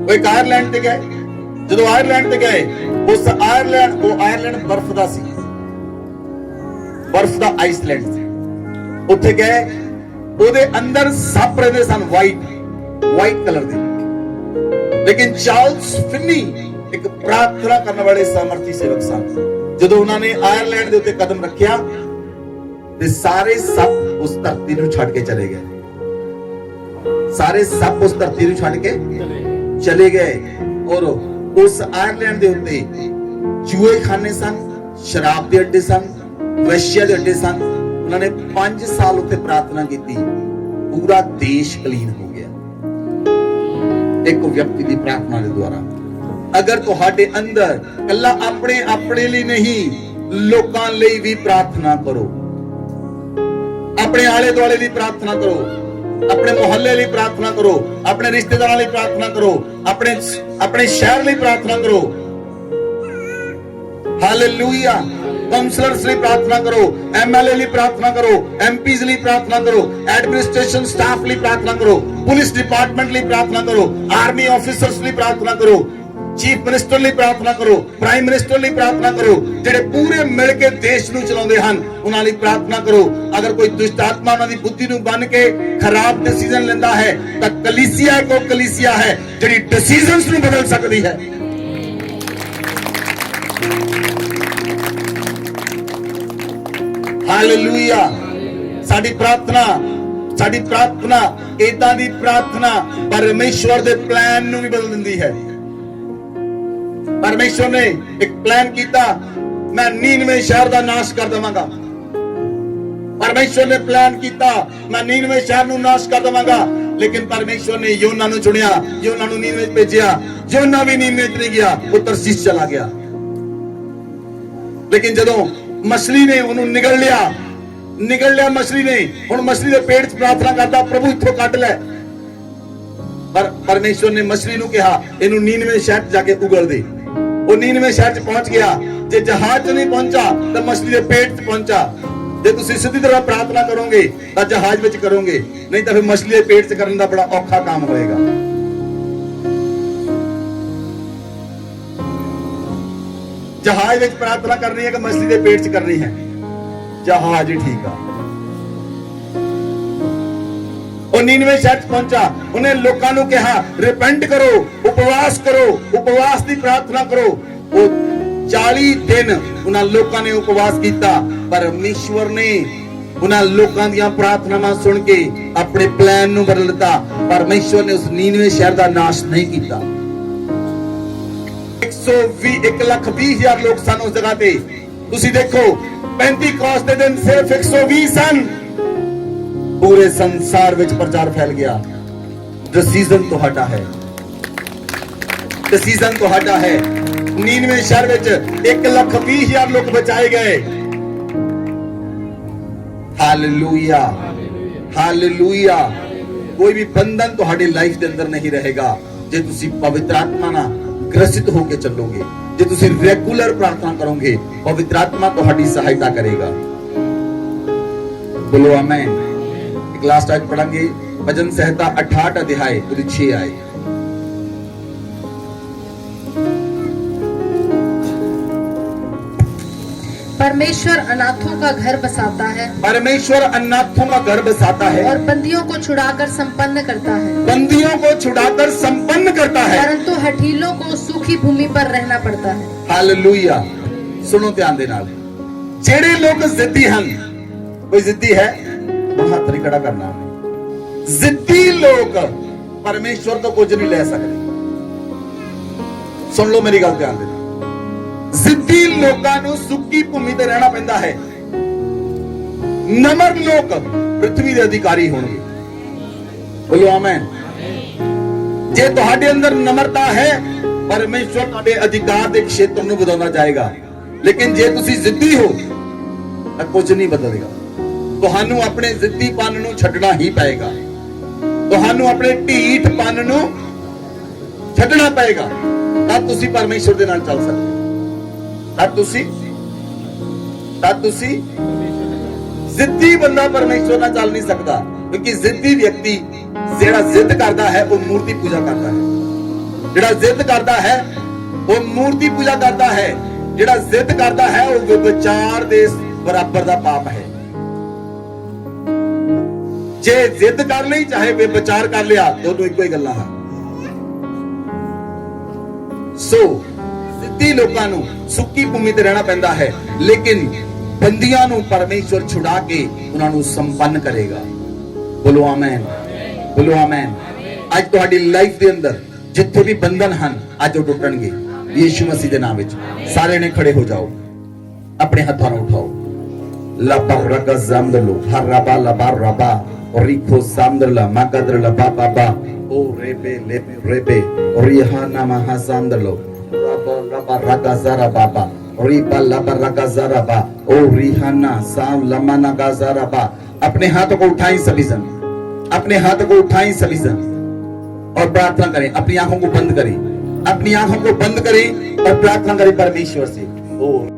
वो एक आयरलैंड ते गए। ਜਦੋਂ ਆਇਰਲੈਂਡ ਤੇ ਗਏ, ਉਸ ਆਇਰਲੈਂਡ ਬਰਫ਼ ਦਾ ਸੀ, ਬਰਫ਼ ਦਾ ਆਈਸਲੈਂਡ ਸੀ। ਉੱਥੇ ਗਏ, ਉਹਦੇ ਅੰਦਰ ਸੱਪ ਰਹਿੰਦੇ ਸਨ, ਵਾਈਟ ਕਲਰ ਦੇ। ਲੇਕਿਨ ਚਾਰਲਸ ਫਿੰਨੀ ਇੱਕ ਪ੍ਰਾਰਥਨਾ ਕਰਨ ਵਾਲੇ ਸਮਰਥੀ ਸੇਵਕ ਸਨ। ਜਦੋਂ ਉਹਨਾਂ ਨੇ ਆਇਰਲੈਂਡ ਦੇ ਉੱਤੇ ਕਦਮ ਰੱਖਿਆ ਤੇ ਸਾਰੇ ਸੱਪ ਉਸ ਧਰਤੀ ਨੂੰ ਛੱਡ ਕੇ ਚਲੇ ਗਏ। ਸਾਰੇ ਸੱਪ ਉਸ ਧਰਤੀ ਨੂੰ ਛੱਡ ਕੇ ਚਲੇ ਗਏ। ਔਰ उस आयरलैंड दे उत्ते जुए खाने सन, शराब दे अड्डे सन, वैश्या दे अड्डे सन। उन्होंने 5 साल उत्ते प्रार्थना की, पूरा देश क्लीन हो गया एक व्यक्ति की प्रार्थना के द्वारा। अगर तुहाडे अंदर कल्ला अपने लिए नहीं, लोकां लई भी प्रार्थना करो, अपने आले दुआले दी प्रार्थना करो, अपने मोहल्ले लिए प्रार्थना करो, अपने रिश्तेदारों लिए प्रार्थना करो, अपने शहर लिए प्रार्थना करो। हालेलुया। काउंसलर्स लिए प्रार्थना करो, एमएलए लिए प्रार्थना करो, एमपीज लिए प्रार्थना करो, एडमिनिस्ट्रेशन स्टाफ लिए प्रार्थना करो, पुलिस डिपार्टमेंट लिए प्रार्थना करो, आर्मी ऑफिसर्स लिए प्रार्थना करो, चीफ मिनिस्टर लिए प्रार्थना करो, प्राइम मिनिस्टर लिए प्रार्थना करो, ਜਿਹੜੇ ਪੂਰੇ ਮਿਲ ਕੇ ਦੇਸ਼ ਨੂੰ ਚਲਾਉਂਦੇ ਹਨ, ਉਹਨਾਂ ਲਈ ਪ੍ਰਾਰਥਨਾ ਕਰੋ। ਅਗਰ ਕੋਈ ਦੁਸ਼ਟ ਆਤਮਾ ਉਹਨਾਂ ਦੀ ਬੁੱਧੀ ਨੂੰ ਬੰਨ ਕੇ ਖਰਾਬ ਡਿਸੀਜਨ ਲੈਂਦਾ ਹੈ, ਤਾਂ ਕਲੀਸਿਆ ਕੋ ਕਲੀਸਿਆ ਹੈ ਜਿਹੜੀ ਡਿਸੀਜਨਸ ਨੂੰ ਬਦਲ ਸਕਦੀ ਹੈ। ਹਾਲੇਲੂਇਆ। ਸਾਡੀ ਪ੍ਰਾਰਥਨਾ ਇਦਾਂ ਦੀ ਪ੍ਰਾਰਥਨਾ ਪਰਮੇਸ਼ਵਰ ਦੇ ਪਲਾਨ ਨੂੰ ਵੀ ਬਦਲ ਦਿੰਦੀ ਹੈ। ਪਰਮੇਸ਼ਵਰ ਨੇ ਇੱਕ ਪਲਾਨ ਕੀਤਾ, ਮੈਂ 99 ਸ਼ਹਿਰ ਦਾ ਨਾਸ਼ ਕਰ ਦੇਵਾਂਗਾ। ਪਰਮੇਸ਼ਵਰ ਨੇ ਪਲਾਨ ਕੀਤਾ, ਮੈਂ 99 ਸ਼ਹਿਰ ਨੂੰ ਨਾਸ਼ ਕਰ ਦੇਵਾਂਗਾ। ਲੇਕਿਨ ਪਰਮੇਸ਼ਵਰ ਨੇ ਯੋਨਾ ਨੂੰ ਚੁਣਿਆ, ਯੋਨਾ ਨੂੰ ਨੀਨਵੇ ਭੇਜਿਆ। ਯੋਨਾ ਵੀ ਨੀਨਵੇ ਨਹੀਂ ਗਿਆ, ਉਹ ਤਰਸੀਸ ਚਲਾ ਗਿਆ। ਲੇਕਿਨ ਜਦੋਂ ਮਛਲੀ ਨੇ ਉਹਨੂੰ ਨਿਗਲ ਲਿਆ ਮਛਲੀ ਨੇ, ਹੁਣ ਮਛਲੀ ਦੇ ਪੇਟ 'ਚ ਪ੍ਰਾਰਥਨਾ ਕਰਦਾ, ਪ੍ਰਭੂ ਇੱਥੋਂ ਕੱਢ ਲੈ। ਪਰ ਪਰਮੇਸ਼ਵਰ ਨੇ ਮਛਲੀ ਨੂੰ ਕਿਹਾ, ਇਹਨੂੰ 99 ਸ਼ਹਿਰ 'ਚ ਜਾ ਕੇ ਉਗਲ ਦੇ। ਉਹ 99 ਸ਼ਹਿਰ 'ਚ ਪਹੁੰਚ ਗਿਆ। ਜੇ ਜਹਾਜ਼ 'ਚ ਨਹੀਂ ਪਹੁੰਚਾ ਤਾਂ ਮਛਲੀ ਦੇ ਪੇਟ 'ਚ ਪਹੁੰਚਾ। ਜੇ ਤੁਸੀਂ ਸਿੱਧੀ ਤਰ੍ਹਾਂ ਪ੍ਰਾਰਥਨਾ ਕਰੋਗੇ ਤਾਂ ਜਹਾਜ਼ ਵਿੱਚ ਕਰੋਗੇ, ਨਹੀਂ ਤਾਂ ਫਿਰ ਮਛਲੀ ਦੇ ਪੇਟ 'ਚ ਕਰਨ ਦਾ ਬੜਾ ਔਖਾ ਕੰਮ ਹੋਏਗਾ। ਜਹਾਜ਼ ਵਿੱਚ ਪ੍ਰਾਰਥਨਾ ਕਰਨੀ ਹੈ ਕਿ ਮਛਲੀ ਦੇ ਪੇਟ 'ਚ ਕਰਨੀ ਹੈ? ਜਹਾਜ਼ ਹੀ ਠੀਕ ਆ। ਉਹ 99 ਸ਼ਹਿਰ 'ਚ ਪਹੁੰਚਾ। ਉਹਨੇ ਲੋਕਾਂ ਨੂੰ ਕਿਹਾ, ਰਿਪੈਂਟ ਕਰੋ, ਉਪਵਾਸ ਕਰੋ, ਉਪਵਾਸ ਦੀ ਪ੍ਰਾਰਥਨਾ ਕਰੋ। ਉਹ 40 ਦਿਨ ਉਹਨਾਂ ਲੋਕਾਂ ਨੇ ਉਪਵਾਸ ਕੀਤਾ। ਪਰਮੇਸ਼ਵਰ ਨੇ ਉਹਨਾਂ ਲੋਕਾਂ ਦੀਆਂ ਪ੍ਰਾਰਥਨਾਵਾਂ ਸੁਣ ਕੇ ਆਪਣੇ ਪਲਾਨ ਨੂੰ ਬਦਲ ਦਿੱਤਾ। ਪਰਮੇਸ਼ਵਰ ਨੇ ਉਸ 99 ਸ਼ਹਿਰ ਦਾ ਨਾਸ਼ ਨਹੀਂ ਕੀਤਾ। 1,20,000 ਲੋਕ ਸਨ ਉਸ ਜਗ੍ਹਾ ਤੇ। ਤੁਸੀਂ ਦੇਖੋ, 35 ਕੋਸ ਦੇ ਦਿਨ ਸਿਰਫ 120 ਸਨ। ਪੂਰੇ ਸੰਸਾਰ ਵਿੱਚ ਪ੍ਰਚਾਰ ਫੈਲ ਗਿਆ। ਡਿਸੀਜਨ ਤੁਹਾਡਾ ਹੈ, ਡਿਸੀਜਨ ਤੁਹਾਡਾ ਹੈ। 99 ਸ਼ਹਿਰ ਵਿੱਚ 1,20,000 ਲੋਕ ਬਚਾਏ ਗਏ। Hallelujah, hallelujah. ਕੋਈ ਵੀ ਬੰਧਨ ਤੁਹਾਡੀ ਲਾਈਫ ਦੇ ਅੰਦਰ ਨਹੀਂ ਰਹੇਗਾ ਜੇ ਤੁਸੀਂ ਪਵਿੱਤਰ ਆਤਮਾ ਨਾਲ ग्रसित होके चलोगे। जे तुसी रेगुलर प्रार्थना करोगे, पवित्र आत्मा तुम्हारी सहायता करेगा। बोलो आमीन। एक लास्ट आज पढ़ेंगे भजन संहिता 68 अध्याय 6 आए। परमेश्वर अनाथों का घर बसाता है, परमेश्वर अनाथों का घर बसाता है और बंदियों को छुड़ाकर संपन्न करता है, बंदियों को छुड़ाकर संपन्न करता है, परंतु हठीलों को सूखी भूमि पर रहना पड़ता है। हालेलुया। सुनो ध्यान दे नाल, जेड़े लोग जिद्दी हन, कोई जिद्दी है वो हाथ नहीं खड़ा करना। जिद्दी लोग परमेश्वर तो कुछ नहीं ले सकते। सुन लो मेरी गल, ध्यान देना। जिद्दी लोकां नूं सुक्की भूमि ते रहना पैंदा है। नम्र लोक पृथ्वी दे अधिकारी होणगे। बोलो आमीन। जे तुहाडे अंदर नम्रता है, परमेश्वर तुहाडे अधिकार दे क्षेत्र नूं बधाउंदा जाएगा। लेकिन जे तुसी जिद्दी हो तां कुछ नहीं बदलेगा। तुहानू अपने जिद्दीपन नूं छड्डना ही पएगा। तुहानू अपने ढीठपन नूं छड्डना पएगा। तां तुसी परमेश्वर दे नाल चल सकदे। तुसी जिद्दी बंदा परमेश्वर नाल चल नहीं सकता, क्योंकि जिद्दी व्यक्ति जेड़ा जिद करता है वो मूर्ति पूजा करता है। जेड़ा जिद करता है वो मूर्ति पूजा करता है। जेड़ा जिद करता है वो व्यभिचार दे बराबर दा पाप है। जे जिद कर ली चाहे व्यभिचार कर लिया, दोनों इको ही गल्लां हैं। जिद्दी लोकां नूं सुक्की भूमि ते रहना पैंदा है, लेकिन बंदियां नूं परमेश्वर छुड़ा के उन्हां नूं संपन्न करेगा। बोलो आमीन, बोलो आमीन। आज तुहाडी लाइफ दे अंदर जिथे भी बंधन हन, आज वो टुटणगे यीशु मसीह दे नाम विच। सारे ने खड़े हो जाओ, अपने हत्थां नूं उठाओ। लबरगा ज़ामदलो हरबा लबरबा रिखो ज़ामदला मगदर लबा बाबा ओ रेबे रेबे रिहाना महाज़ामदलो रबा रगा ज़रा बाबा रिबा लबा रगा ज़रा बा ओ रिहाना साम लमाना गा ज़रा बा। अपने हाथों को उठाएं सभी जन, अपने हाथों को उठाएं सभी जन और प्रार्थना करें। अपनी आंखों को बंद करें, अपनी आंखों को बंद करें और प्रार्थना करें परमेश्वर से। ओ